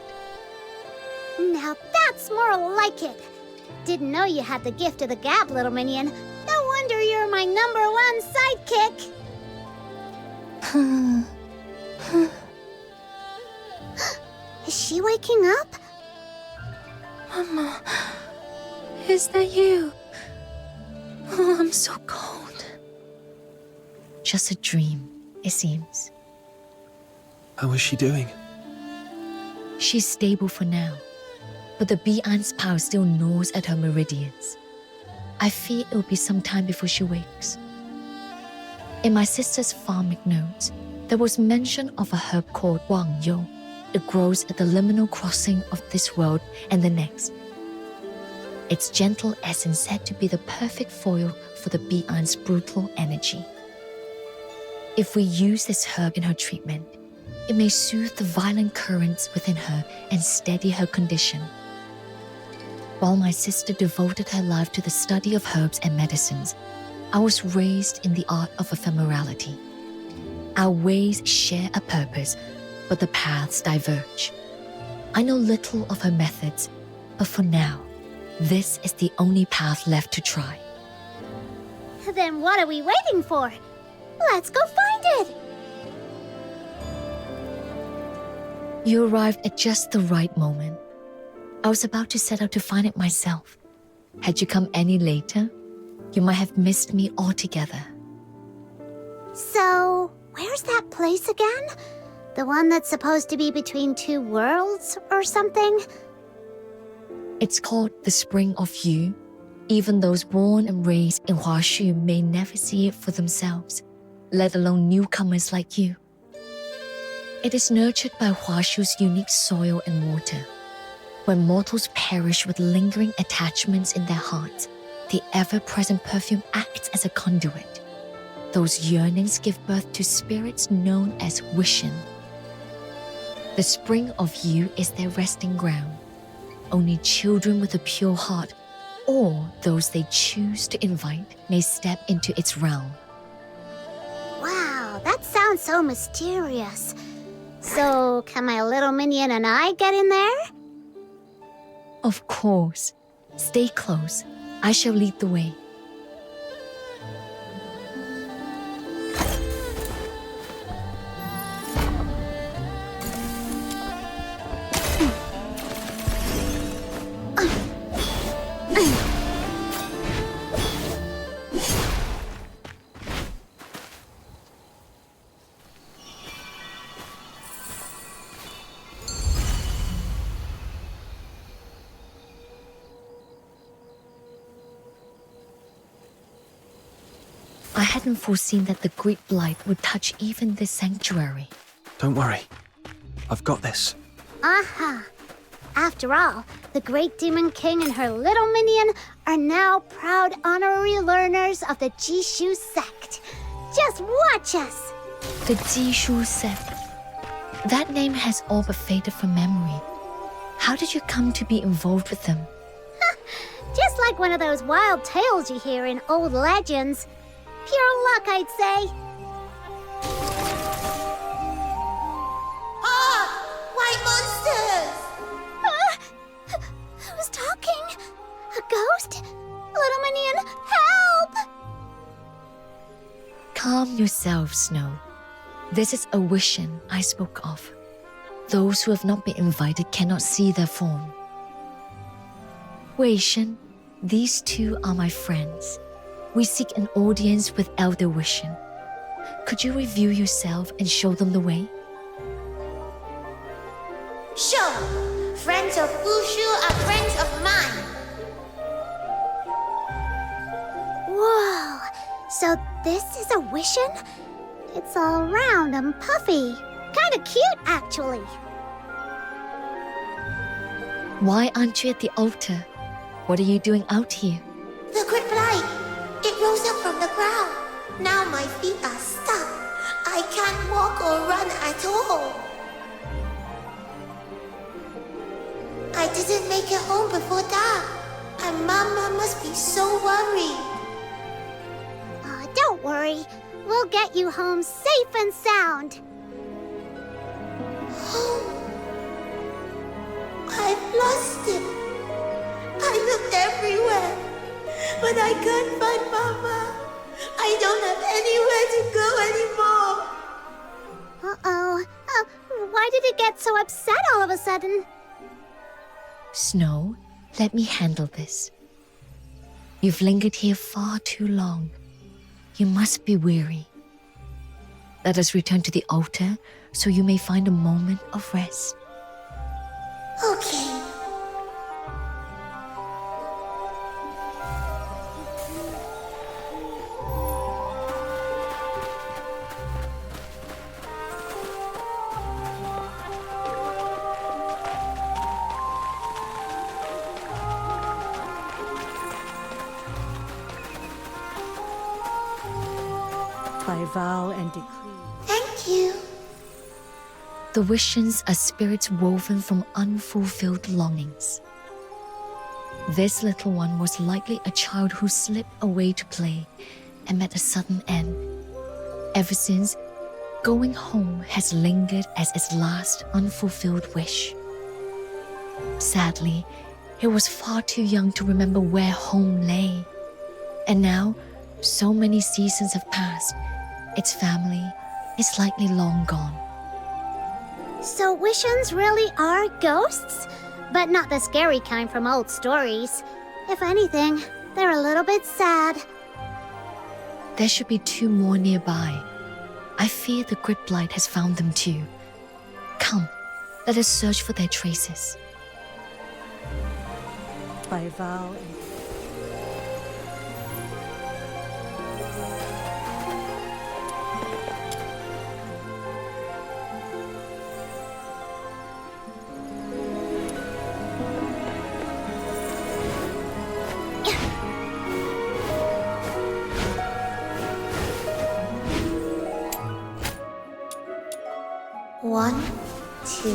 Now that's more like it. Didn't know you had the gift of the gab, little minion. No wonder you're my #1 sidekick. Is she waking up? Mama, is that you? Oh, I'm so cold. Just a dream, it seems. How is she doing? She's stable for now, but the Bi-An's power still gnaws at her meridians. I fear it will be some time before she wakes. In my sister's farming notes, there was mention of a herb called Wang Yo. It grows at the liminal crossing of this world and the next. Its gentle essence said to be the perfect foil for the Bi-An's brutal energy. If we use this herb in her treatment, it may soothe the violent currents within her and steady her condition. While my sister devoted her life to the study of herbs and medicines, I was raised in the art of ephemerality. Our ways share a purpose, but the paths diverge. I know little of her methods, but for now, this is the only path left to try. Then what are we waiting for? Let's go find it! You arrived at just the right moment. I was about to set out to find it myself. Had you come any later, you might have missed me altogether. So, where's that place again? The one that's supposed to be between two worlds or something? It's called the Spring of You. Even those born and raised in Huashu may never see it for themselves, let alone newcomers like you. It is nurtured by Huashu's unique soil and water. When mortals perish with lingering attachments in their hearts, the ever-present perfume acts as a conduit. Those yearnings give birth to spirits known as Wishin. The Spring of You is their resting ground. Only children with a pure heart, or those they choose to invite, may step into its realm. Wow, that sounds so mysterious. So, can my little minion and I get in there? Of course. Stay close. I shall lead the way. I hadn't foreseen that the Great Blight would touch even this sanctuary. Don't worry. I've got this. Aha! After all, the Great Demon King and her little minion are now proud honorary learners of the Jishu sect. Just watch us! The Jishu sect. That name has all but faded from memory. How did you come to be involved with them? Just like one of those wild tales you hear in old legends. Pure luck, I'd say. White monsters! Who's talking? A ghost? Little minion, help! Calm yourself, Snow. This is a Wishen I spoke of. Those who have not been invited cannot see their form. Wishen, these two are my friends. We seek an audience with Elder Wishen. Could you review yourself and show them the way? Sure. Friends of Fushu are friends of mine. Whoa! So this is a Wishen? It's all round and puffy. Kinda cute, actually. Why aren't you at the altar? What are you doing out here? The Great Blight. It rose up from the ground. Now my feet are stuck. I can't walk or run at all. I didn't make it home before dark. And Mama must be so worried. Don't worry. We'll get you home safe and sound. Home? I've lost it. I looked everywhere, but I can't find Mama. I don't have anywhere to go anymore. Uh-oh. Why did it get so upset all of a sudden? Snow, let me handle this. You've lingered here far too long. You must be weary. Let us return to the altar so you may find a moment of rest. Okay. I vow and decree. Thank you. The Wishens are spirits woven from unfulfilled longings. This little one was likely a child who slipped away to play and met a sudden end. Ever since, going home has lingered as its last unfulfilled wish. Sadly, it was far too young to remember where home lay. And now, so many seasons have passed, its family is likely long gone. So Wishens really are ghosts? But not the scary kind from old stories. If anything, they're a little bit sad. There should be two more nearby. I fear the Great Blight has found them too. Come, let us search for their traces. I vow and One, two,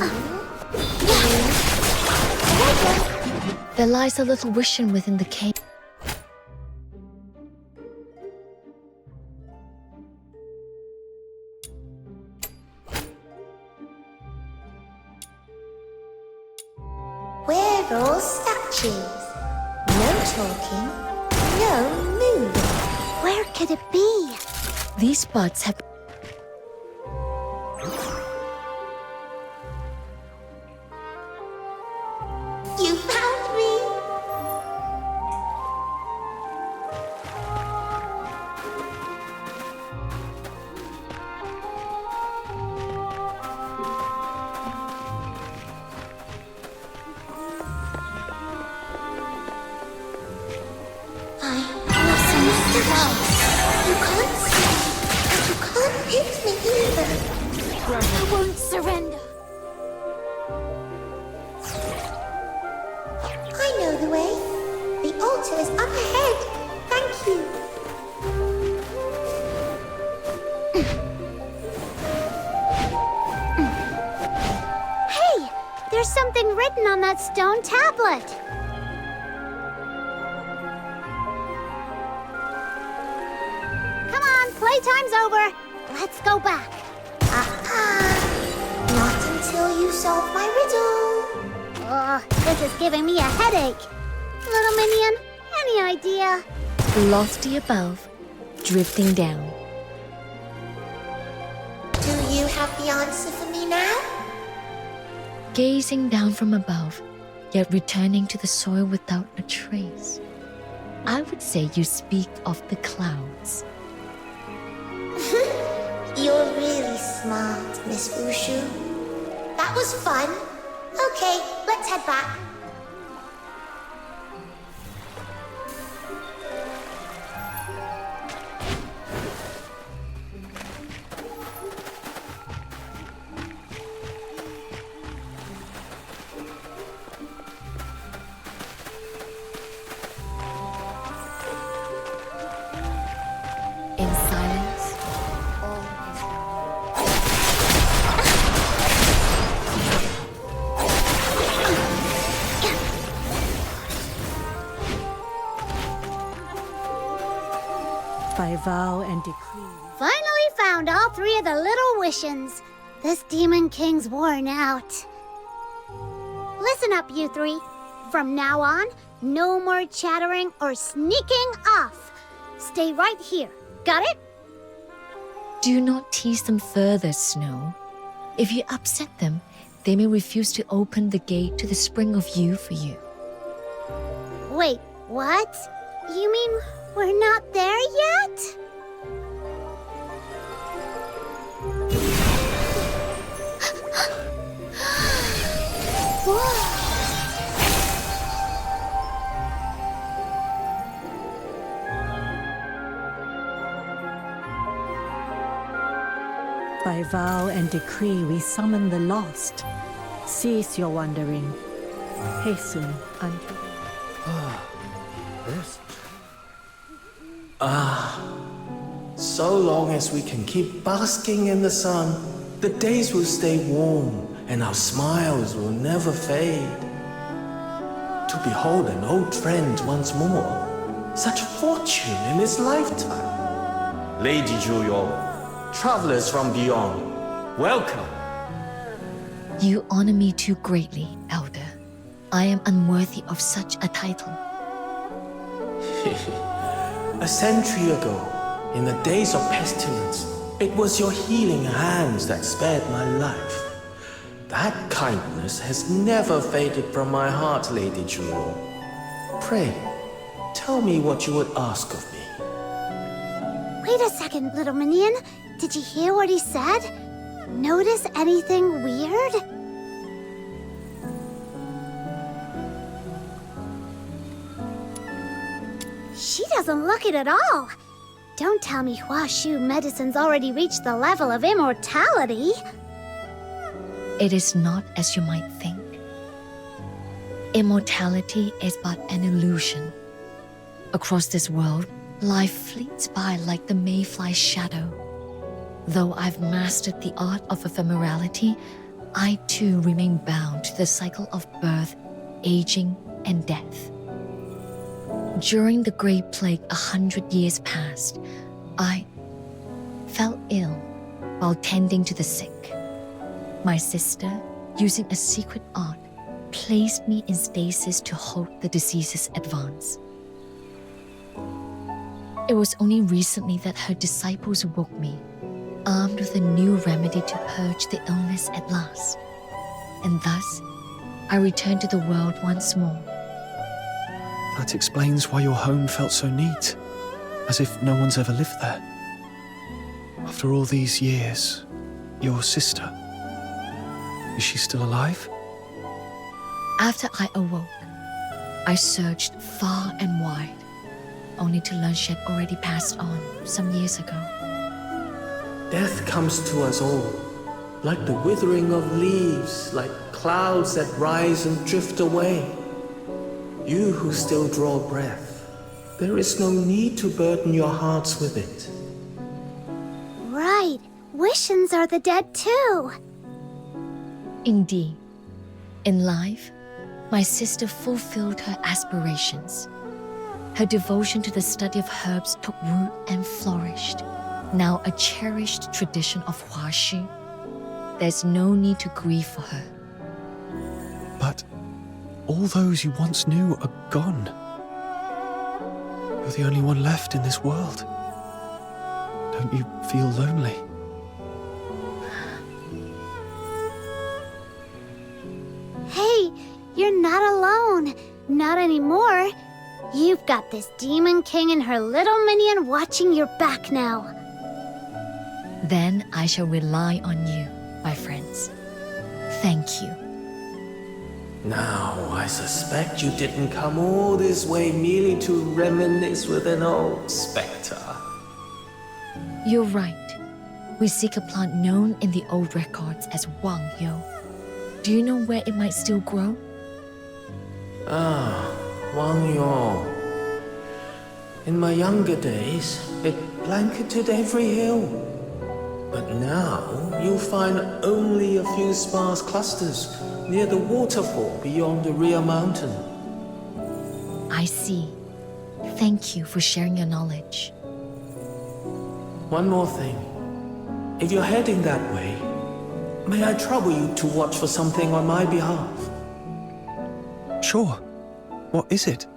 There lies a little Wishen within the cave. Where are all statues? No talking, no moving. Where could it be? These buds have... You found me. I listen to You can't see, and you can't hit me either. I won't surrender. I know the way. The altar is up ahead. Thank you. Hey, there's something written on that stone tablet. Come on, playtime's over. Let's go back. Not until you solve my riddle. This is giving me a headache. Little Minion, any idea? Lofty above, drifting down. Do you have the answer for me now? Gazing down from above, yet returning to the soil without a trace. I would say you speak of the clouds. You're really smart, Miss Wushu. That was fun. Okay, let's head back. In silence, all is By vow and decree. Finally found all three of the little Wishins. This Demon King's worn out. Listen up, you three. From now on, no more chattering or sneaking off. Stay right here. Got it? Do not tease them further, Snow. If you upset them, they may refuse to open the gate to the spring of you for you. Wait, what? You mean we're not there yet? Whoa! By vow and decree, we summon the lost. Cease your wandering. Hasten unto This. So long as we can keep basking in the sun, the days will stay warm and our smiles will never fade. To behold an old friend once more, such fortune in his lifetime. Lady Juyo, travelers from beyond, welcome. You honor me too greatly, Elder. I am unworthy of such a title. A century ago, in the days of pestilence, it was your healing hands that spared my life. That kindness has never faded from my heart, Lady Juyo. Pray, tell me what you would ask of me. Wait a second, little Minion. Did you hear what he said? Notice anything weird? She doesn't look it at all. Don't tell me Huashu medicine's already reached the level of immortality. It is not as you might think. Immortality is but an illusion. Across this world, life fleets by like the mayfly's shadow. Though I've mastered the art of ephemerality, I too remain bound to the cycle of birth, aging, and death. During the Great Plague 100 years past, I fell ill while tending to the sick. My sister, using a secret art, placed me in stasis to halt the disease's advance. It was only recently that her disciples woke me, armed with a new remedy to purge the illness at last. And thus, I returned to the world once more. That explains why your home felt so neat, as if no one's ever lived there. After all these years, your sister, is she still alive? After I awoke, I searched far and wide, only to learn she had already passed on some years ago. Death comes to us all, like the withering of leaves, like clouds that rise and drift away. You who still draw breath, there is no need to burden your hearts with it. Right. Wishins are the dead too. Indeed, in life, my sister fulfilled her aspirations. Her devotion to the study of herbs took root and flourished, now a cherished tradition of Huaxu. There's no need to grieve for her. But all those you once knew are gone. You're the only one left in this world. Don't you feel lonely? Hey, you're not alone. Not anymore. You've got this Demon King and her little minion watching your back now. Then I shall rely on you, my friends. Thank you. Now, I suspect you didn't come all this way merely to reminisce with an old spectre. You're right. We seek a plant known in the old records as Wang Yo. Do you know where it might still grow? Ah, Wang Yo. In my younger days, it blanketed every hill. But now, you'll find only a few sparse clusters near the waterfall beyond the rear mountain. I see. Thank you for sharing your knowledge. One more thing. If you're heading that way, may I trouble you to watch for something on my behalf? Sure. What is it?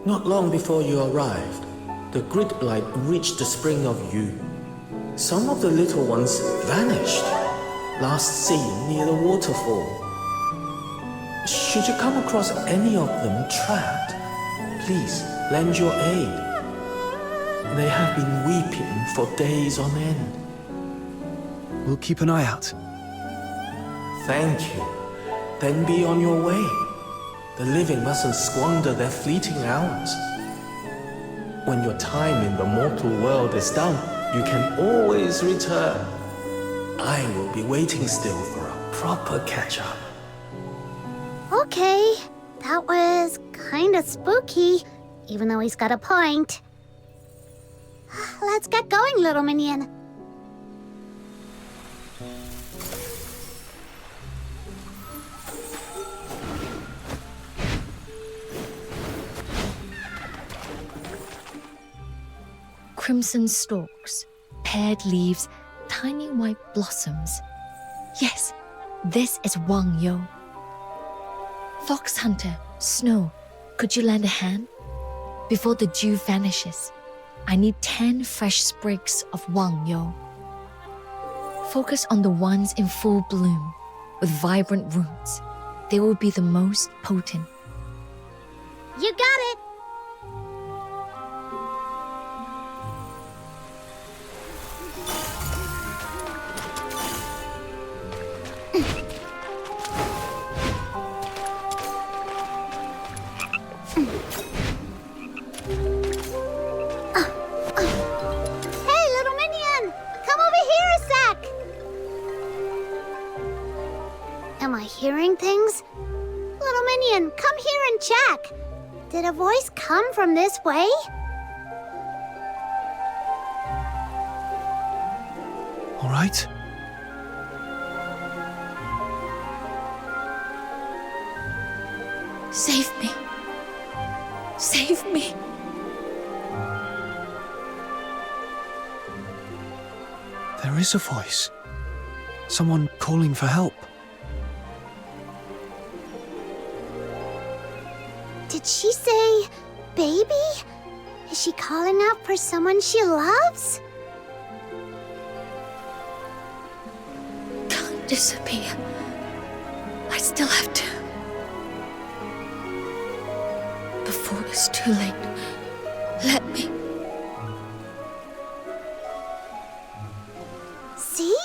Not long before you arrived, the grid blight reached the spring of Yu. Some of the little ones vanished, last seen near the waterfall. Should you come across any of them trapped, please lend your aid. They have been weeping for days on end. We'll keep an eye out. Thank you. Then be on your way. The living mustn't squander their fleeting hours. When your time in the mortal world is done, you can always return. I will be waiting still for a proper catch-up. Okay, that was kinda spooky, even though he's got a point. Let's get going, little minion. Crimson stalks, paired leaves, tiny white blossoms. Yes, this is Wang Yo. Fox Hunter, Snow, could you lend a hand? Before the dew vanishes, I need 10 fresh sprigs of Wang Yo. Focus on the ones in full bloom, with vibrant roots. They will be the most potent. You got it! Hey, little minion! Come over here a sec! Am I hearing things? Little minion, come here and check. Did a voice come from this way? All right. Save me. Save me. There is a voice. Someone calling for help. Did she say baby? Is she calling out for someone she loves? Can't disappear. I still have to. Before it's too late, let me. See?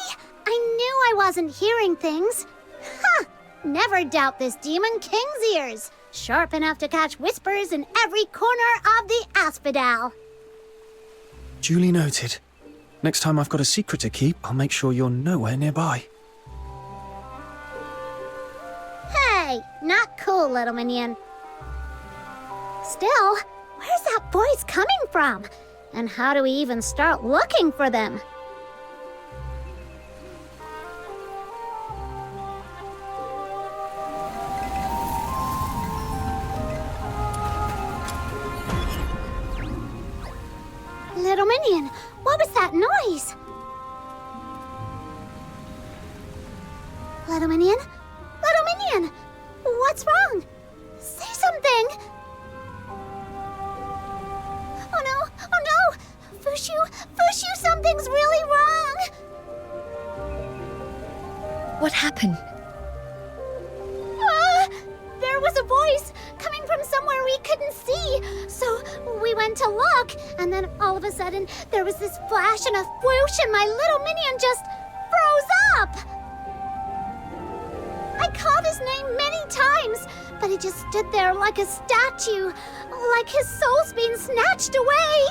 I knew I wasn't hearing things. Ha! Never doubt this Demon King's ears. Sharp enough to catch whispers in every corner of the asphodel. Duly noted. Next time I've got a secret to keep, I'll make sure you're nowhere nearby. Hey, not cool, little minion. Still, where's that voice coming from? And how do we even start looking for them? Little minion, what was that noise? Little minion? Little minion! What's wrong? Say something! Oh no! Oh no! Fushu, something's really wrong! What happened? There was a voice coming from somewhere we couldn't see. So we went to look, and then all of a sudden there was this flash and a whoosh, and my little minion just froze up! I called his name many times, but he just stood there like a statue, like his soul's being snatched away.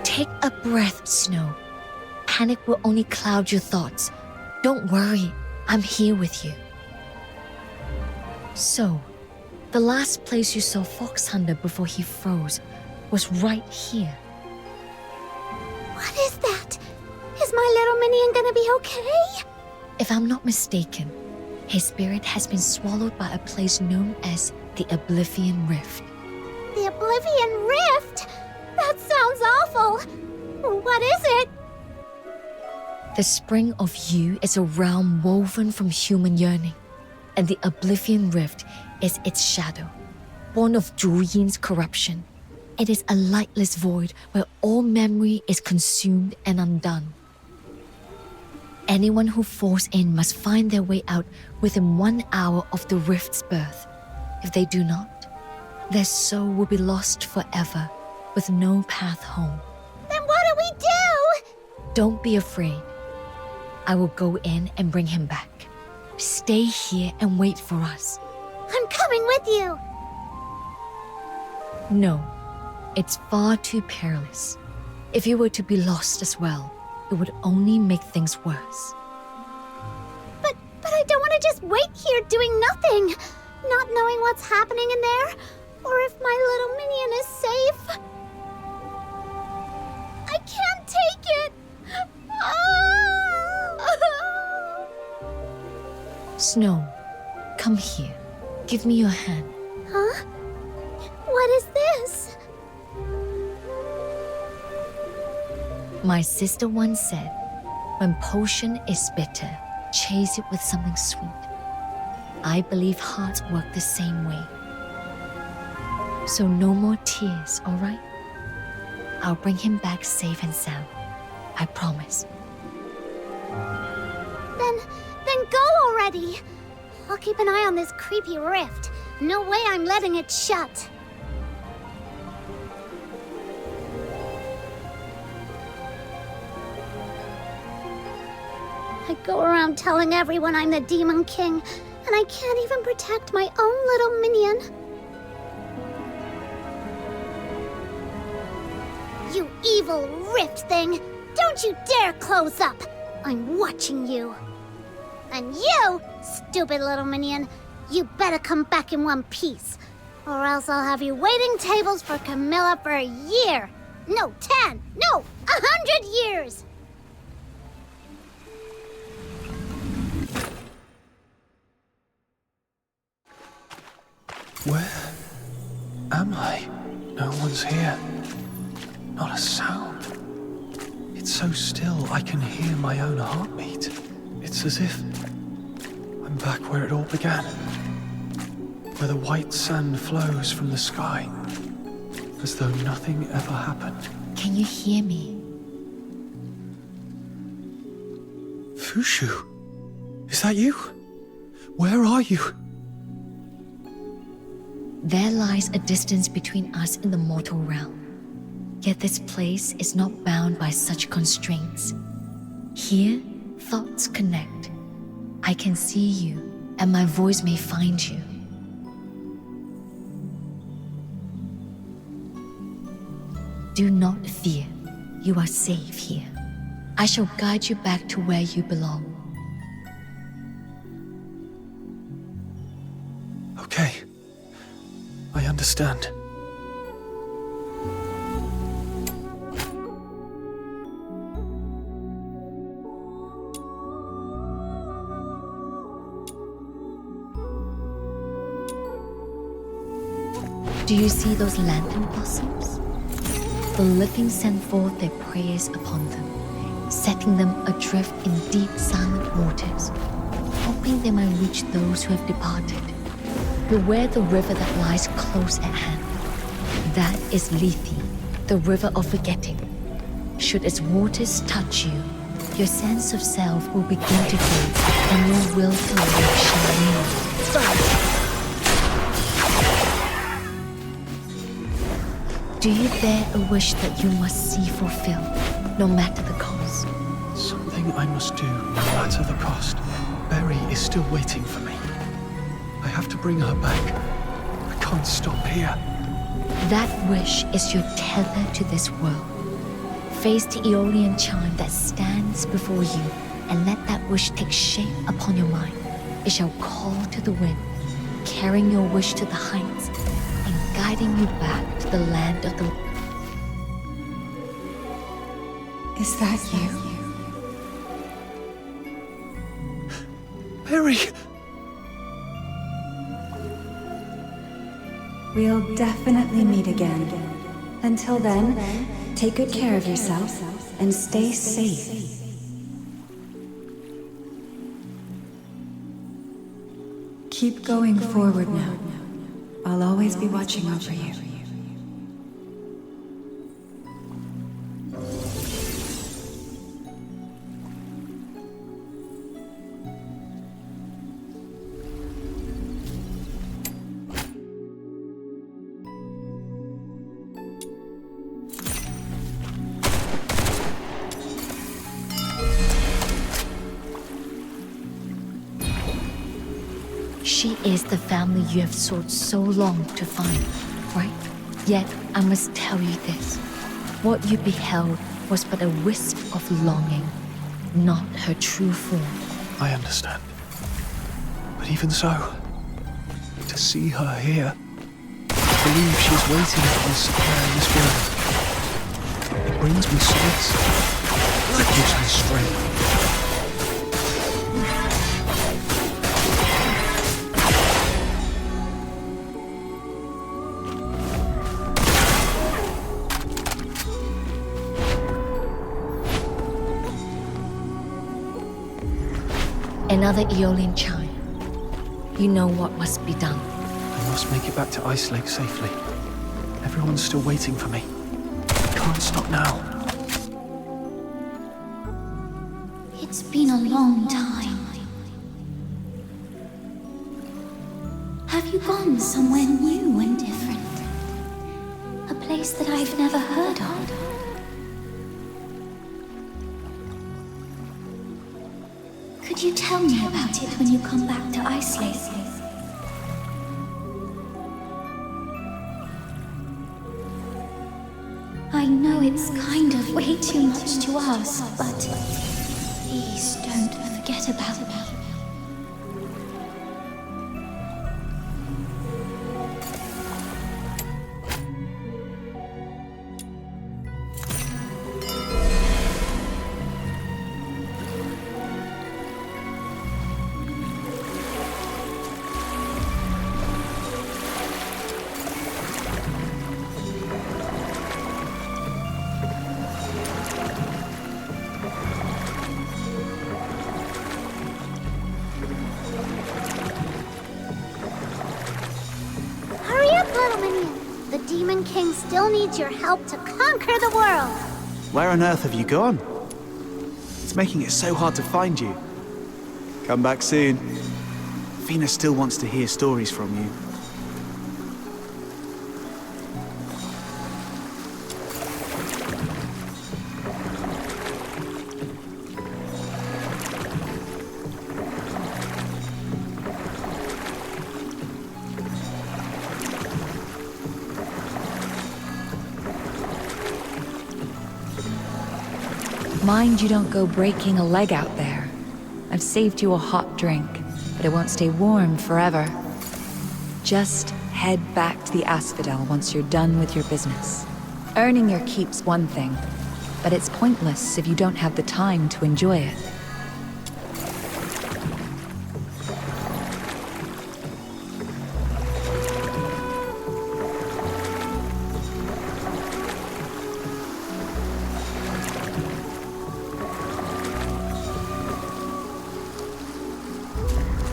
Take a breath, Snow. Panic will only cloud your thoughts. Don't worry, I'm here with you. So, the last place you saw Fox Hunter before he froze was right here. What is that? Is my little minion gonna be okay? If I'm not mistaken, his spirit has been swallowed by a place known as the Oblivion Rift. The Oblivion Rift? That sounds awful. What is it? The spring of you is a realm woven from human yearning, and the Oblivion Rift is its shadow, born of Zhu corruption. It is a lightless void where all memory is consumed and undone. Anyone who falls in must find their way out within 1 hour of the rift's birth. If they do not, their soul will be lost forever, with no path home. Then what do we do? Don't be afraid. I will go in and bring him back. Stay here and wait for us. I'm coming with you. No, it's far too perilous. If you were to be lost as well, it would only make things worse. But I don't want to just wait here doing nothing, not knowing what's happening in there, or if my little minion is safe. I can't take it. Snow, come here. Give me your hand. Huh? What is this? My sister once said, when potion is bitter, chase it with something sweet. I believe hearts work the same way. So no more tears, all right? I'll bring him back safe and sound. I promise. Then go already. I'll keep an eye on this creepy rift. No way I'm letting it shut. I go around telling everyone I'm the Demon King, and I can't even protect my own little minion. You evil rift thing! Don't you dare close up! I'm watching you. And you, stupid little minion, you better come back in one piece, or else I'll have you waiting tables for Camilla for a year. No, 10, no, 100 years! Where am I? No one's here. Not a sound. It's so still I can hear my own heartbeat. It's as if I'm back where it all began. Where the white sand flows from the sky. As though nothing ever happened. Can you hear me? Fushu, is that you? Where are you? There lies a distance between us in the mortal realm. Yet this place is not bound by such constraints. Here, thoughts connect. I can see you and my voice may find you. Do not fear. You are safe here. I shall guide you back to where you belong. Okay. I understand. Do you see those lantern blossoms? The living send forth their prayers upon them, setting them adrift in deep silent waters, hoping they might reach those who have departed. Beware the river that lies close at hand. That is Lethe, the river of forgetting. Should its waters touch you, your sense of self will begin to fade, and your will to live shall reign. Do you bear a wish that you must see fulfilled, no matter the cost? Something I must do, no matter the cost. Berry is still waiting for me. I have to bring her back. I can't stop here. That wish is your tether to this world. Face the Aeolian chime that stands before you, and let that wish take shape upon your mind. It shall call to the wind, carrying your wish to the heights, and guiding you back to the land of the... Is that you? Berry! We'll definitely meet again. Until then, take good care of yourself and stay safe. Keep going forward now. I'll always be watching over you. She is the family you have sought so long to find, right? Yet I must tell you this. What you beheld was but a wisp of longing, not her true form. I understand. But even so, to see her here, I believe she's waiting for us somewhere in this world. It brings me solace. It gives me strength. Another Aeolian chime. You know what must be done. I must make it back to Ice Lake safely. Everyone's still waiting for me. I can't stop now. It's been a long time. Have you gone somewhere new and different? A place that I've never heard of? Could you tell me about it when you come back to Ice Lake? I know it's kind of way too much to ask, but please don't forget about me. Demon King still needs your help to conquer the world. Where on earth have you gone? It's making it so hard to find you. Come back soon. Fina still wants to hear stories from you. Mind you don't go breaking a leg out there. I've saved you a hot drink, but it won't stay warm forever. Just head back to the Asphodel once you're done with your business. Earning your keep's one thing, but it's pointless if you don't have the time to enjoy it.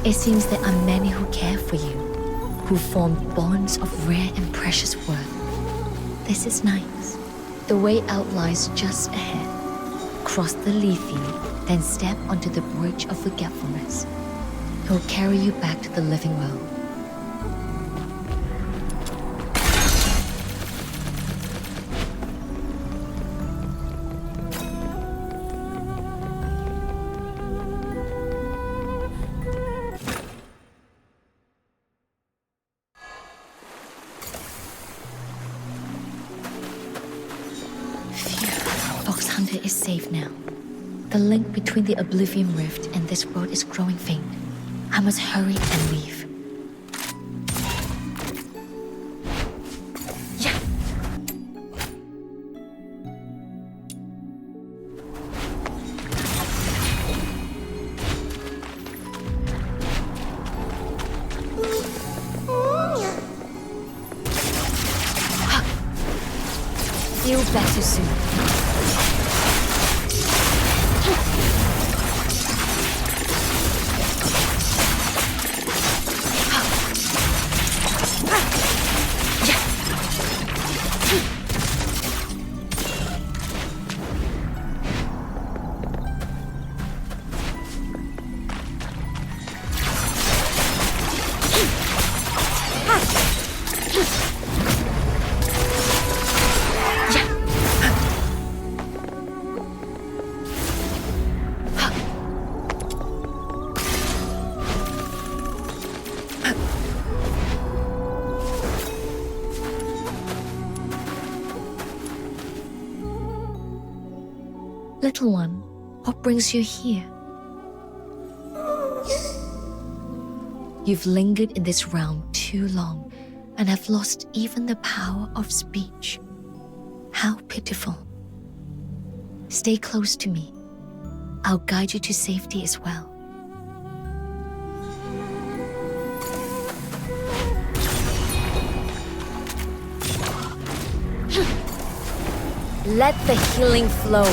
It seems there are many who care for you, who form bonds of rare and precious worth. This is nice. The way out lies just ahead. Cross the Lethe, then step onto the bridge of forgetfulness. It will carry you back to the living world. Hunter is safe now. The link between the Oblivion Rift and this world is growing faint. I must hurry and leave. Yeah. Feel better soon. Little one, what brings you here? You've lingered in this realm too long and have lost even the power of speech. How pitiful. Stay close to me. I'll guide you to safety as well. Let the healing flow.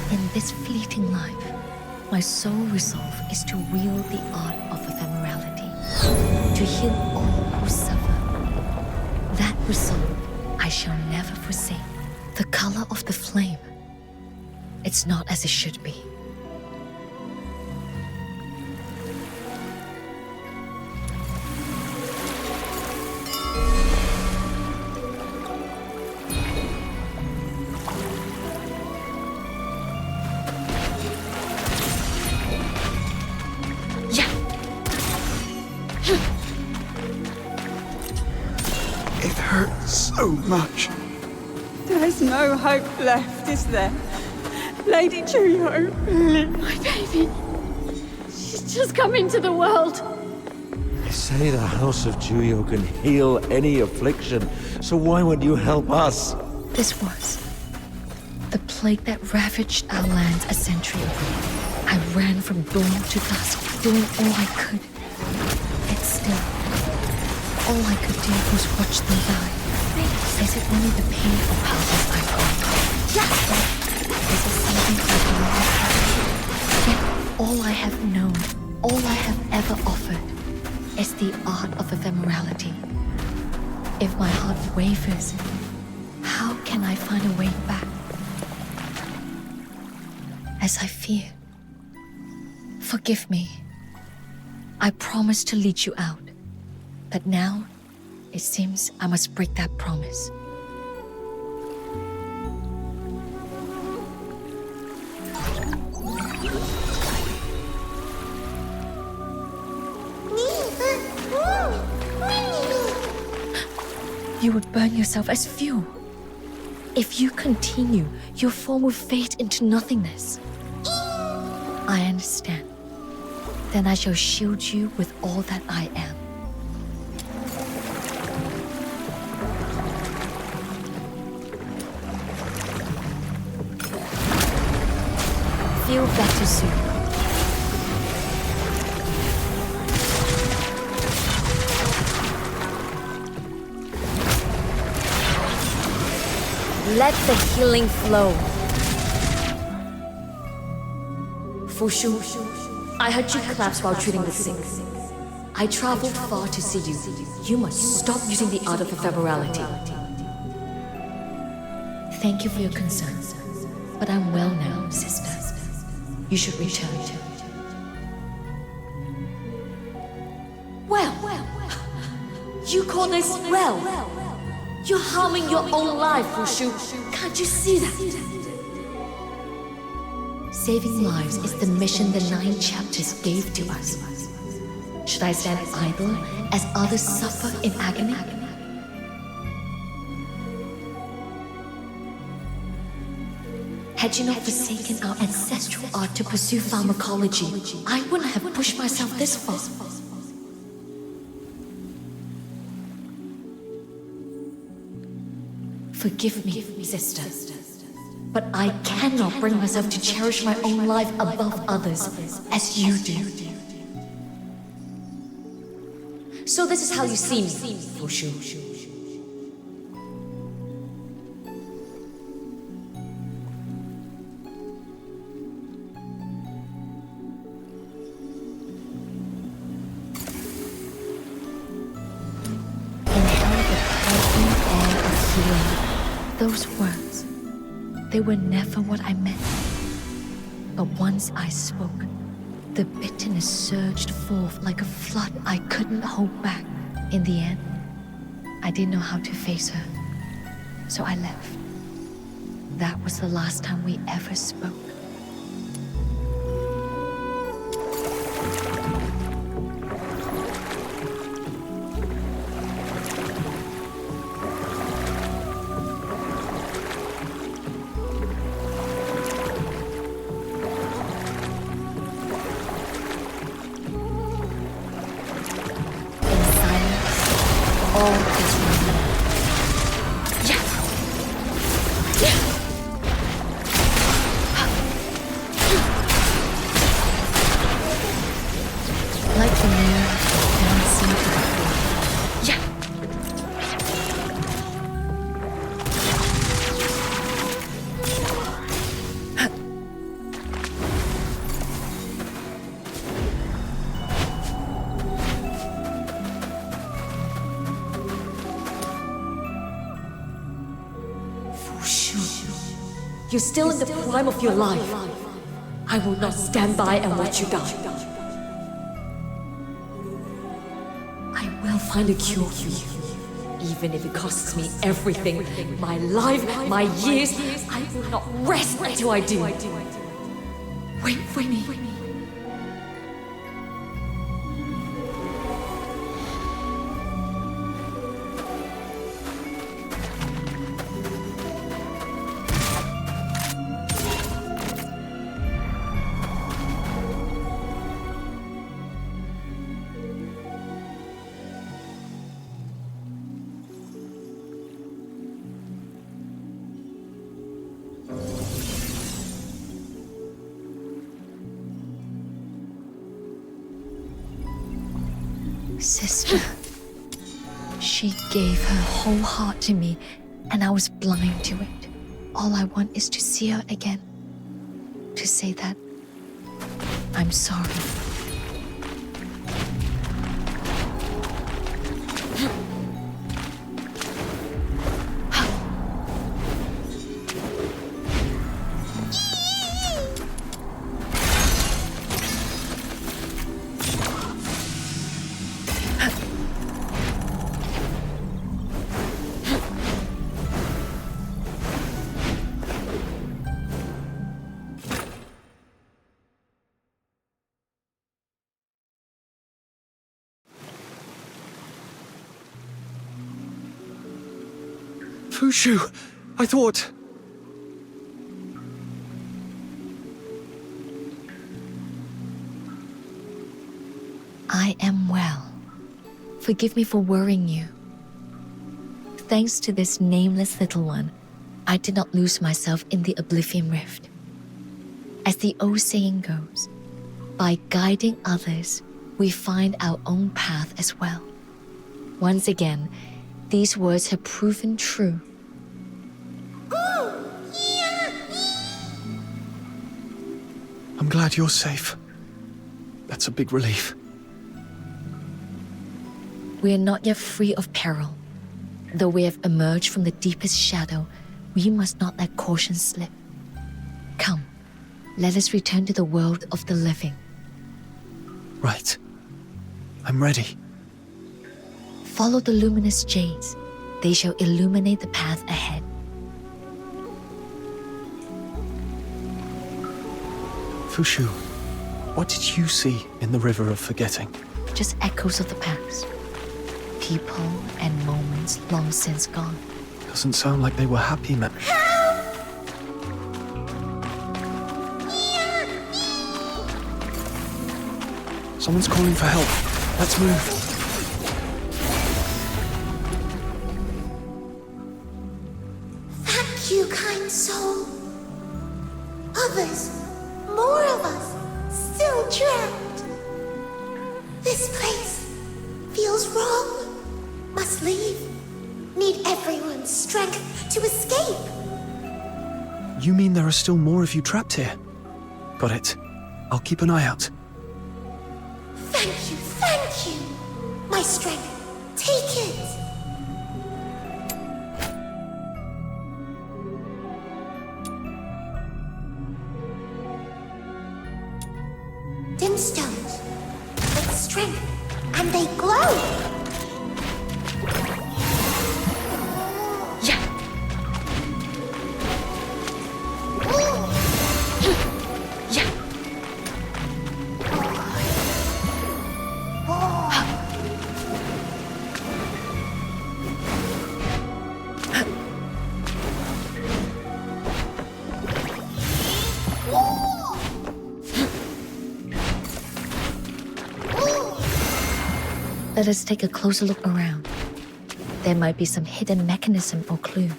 In this fleeting life, my sole resolve is to wield the art of ephemerality, to heal all who suffer. That resolve I shall never forsake. The color of the flame, it's not as it should be. So much. There's no hope left, is there? Lady Juyo, My baby. She's just come into the world. They say the House of Juyo can heal any affliction, so why would you help us? This was the plague that ravaged our lands a century ago. I ran from dawn to dusk, doing all I could. Yet still, all I could do was watch them die. Is it only the pain or powers I've gone? Is it something I've lost? Yet all I have known, all I have ever offered, is the art of ephemerality. If my heart wavers, how can I find a way back? As I feared. Forgive me. I promised to lead you out, but now it seems I must break that promise. You would burn yourself as fuel. If you continue, your form will fade into nothingness. I understand. Then I shall shield you with all that I am. Feel better soon. Let the healing flow. Fushu, I heard you collapse while treating the sick. I traveled far to see you. You must stop using the art of ephemerality. Thank you for your concern, but I'm well now, sister. You should return. Well, you call this well? You're harming your own life, Fushu. Can't you see that? Saving lives is the mission the 9 chapters gave to us. Should I stand idle as others suffer in agony? Had you not forsaken our ancestral art to pursue pharmacology, I wouldn't have pushed myself this far. Forgive me, sister, but I cannot bring myself to cherish my own life above others, as you do. So this is how you see me, Fushu. Those words, they were never what I meant. But once I spoke, the bitterness surged forth like a flood I couldn't hold back. In the end, I didn't know how to face her, so I left. That was the last time we ever spoke. You're still in the prime of your life. I will not stand by and watch you die. I will find a cure for you. Even if it costs me everything, my life, my years, I will not rest until I do. Wait for me. Sister, she gave her whole heart to me, and I was blind to it. All I want is to see her again, to say that I'm sorry. Fushu, I thought... I am well. Forgive me for worrying you. Thanks to this nameless little one, I did not lose myself in the Oblivion Rift. As the old saying goes, by guiding others, we find our own path as well. Once again, these words have proven true. I'm glad you're safe. That's a big relief. We are not yet free of peril. Though we have emerged from the deepest shadow, we must not let caution slip. Come, let us return to the world of the living. Right. I'm ready. Follow the luminous jades. They shall illuminate the path ahead. Fushu, what did you see in the River of Forgetting? Just echoes of the past. People and moments long since gone. Doesn't sound like they were happy memories. Someone's calling for help. Let's move. Thank you, kind soul. Others, more of us, still trapped. This place feels wrong. Must leave. Need everyone's strength to escape. You mean there are still more of you trapped here? Got it. I'll keep an eye out. Thank you. My strength, take it. Dim stones with strength, and they glow. Let us take a closer look around. There might be some hidden mechanism or clue.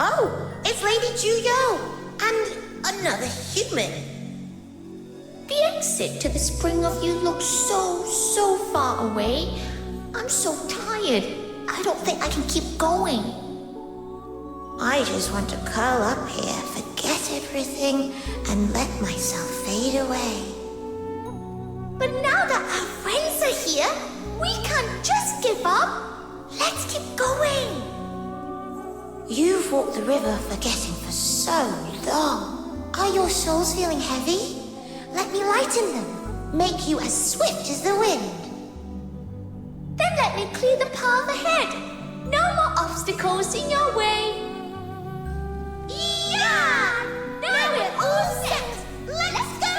Oh, it's Lady Juyo and another human. The exit to the Spring of You looks so far away. I'm so tired. I don't think I can keep going. I just want to curl up here, forget everything, and let myself fade away. But now that our friends are here, we can't just give up. Let's keep going. You've walked the river forgetting for so long. Are your souls feeling heavy? Let me lighten them, make you as swift as the wind. Then let me clear the path ahead. No more obstacles in your way. Yeah! Now we're all set. Let's go!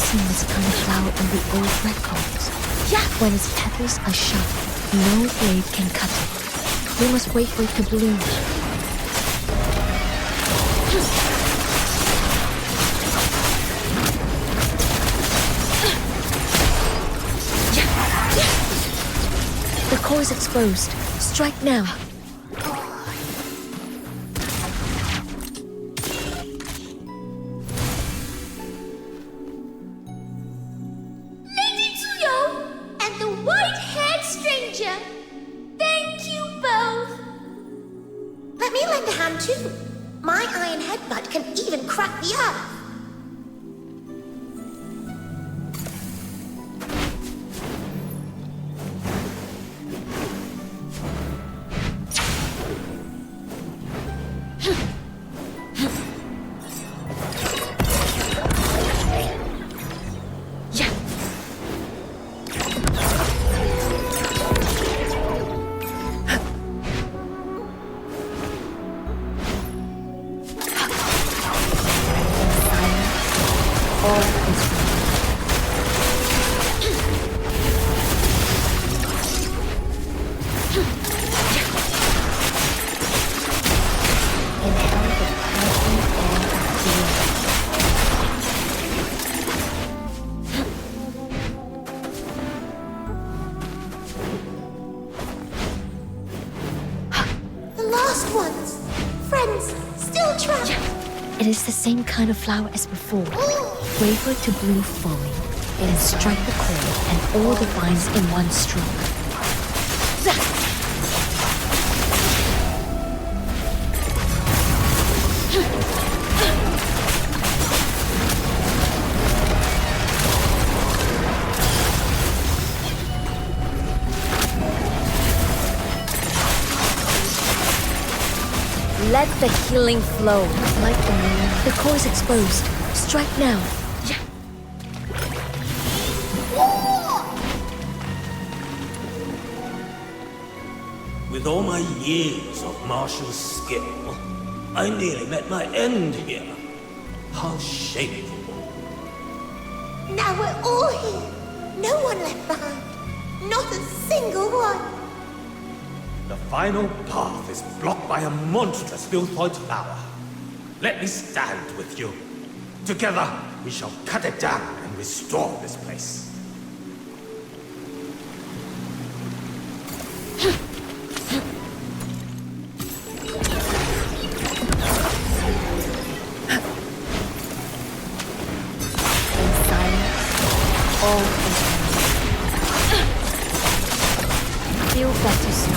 seen this kind of flower in the old records. Yeah. When its petals are sharp, no blade can cut it. We must wait for it to bloom. The core is exposed. Strike now. Lady Tsuyo and the white-haired stranger. Thank you both. Let me lend a hand too. My iron headbutt can even crack the earth. It is the same kind of flower as before. Wait for it to bloom fully, then strike the core and all the vines in one stroke. Let the healing flow. Like the moon, the core is exposed. Strike now. With all my years of martial skill, I nearly met my end here. How shameful. Now we're all here. No one left behind. Not a single one. The final path is blocked by a monstrous Bilthoid flower. Let me stand with you. Together, we shall cut it down and restore this place. All is feel better soon.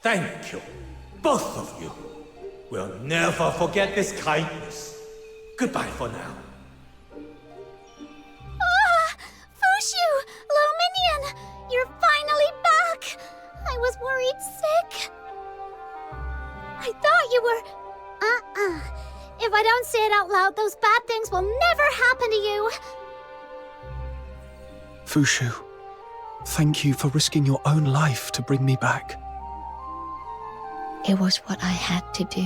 Thank you, both of you. We'll never forget this kindness. Goodbye for now. Ah! Fushu! Little Minion! You're finally back! I was worried sick. I thought you were... If I don't say it out loud, those bad things will never happen to you. Fushu, thank you for risking your own life to bring me back. It was what I had to do.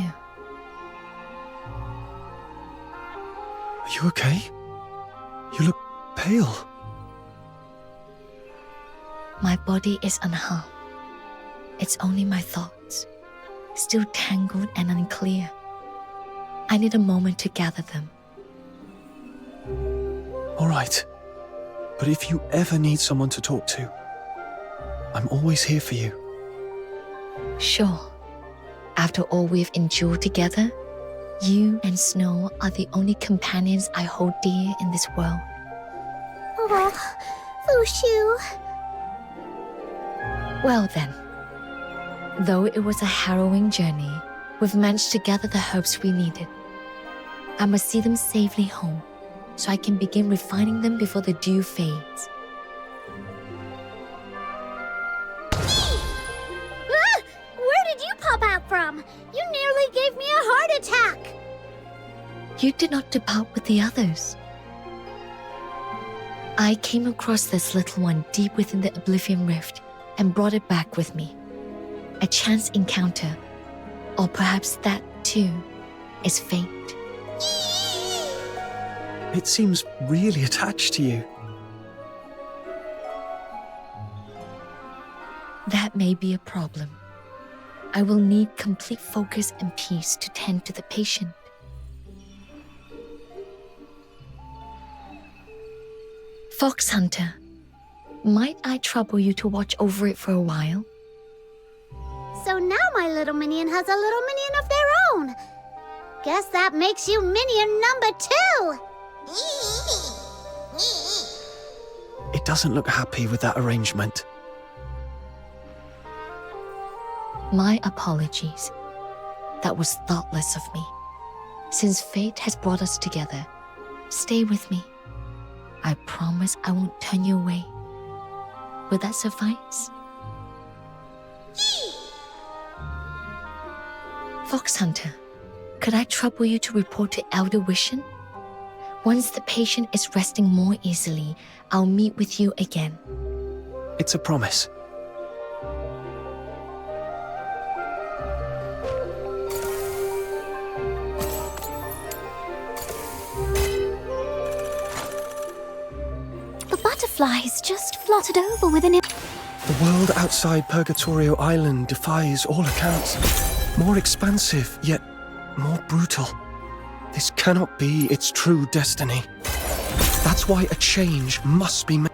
Are you okay? You look pale. My body is unharmed. It's only my thoughts, still tangled and unclear. I need a moment to gather them. All right. But if you ever need someone to talk to, I'm always here for you. Sure. After all we've endured together, you and Snow are the only companions I hold dear in this world. Oh, Fushu. Well then, though it was a harrowing journey, we've managed to gather the herbs we needed. I must see them safely home, so I can begin refining them before the dew fades. Where did you pop out from? You nearly gave me a heart attack. You did not depart with the others. I came across this little one deep within the Oblivion Rift and brought it back with me. A chance encounter, or perhaps that too is fate. It seems really attached to you. That may be a problem. I will need complete focus and peace to tend to the patient. Fox Hunter, might I trouble you to watch over it for a while? So now my little minion has a little minion of their own. Guess that makes you minion number 2. It doesn't look happy with that arrangement. My apologies. That was thoughtless of me. Since fate has brought us together, stay with me. I promise I won't turn you away. Will that suffice? Fox Hunter, could I trouble you to report to Elder Wishen? Once the patient is resting more easily, I'll meet with you again. It's a promise. The butterflies just fluttered over with an... The world outside Purgatorio Island defies all accounts. More expansive, yet more brutal. This cannot be its true destiny. That's why a change must be made.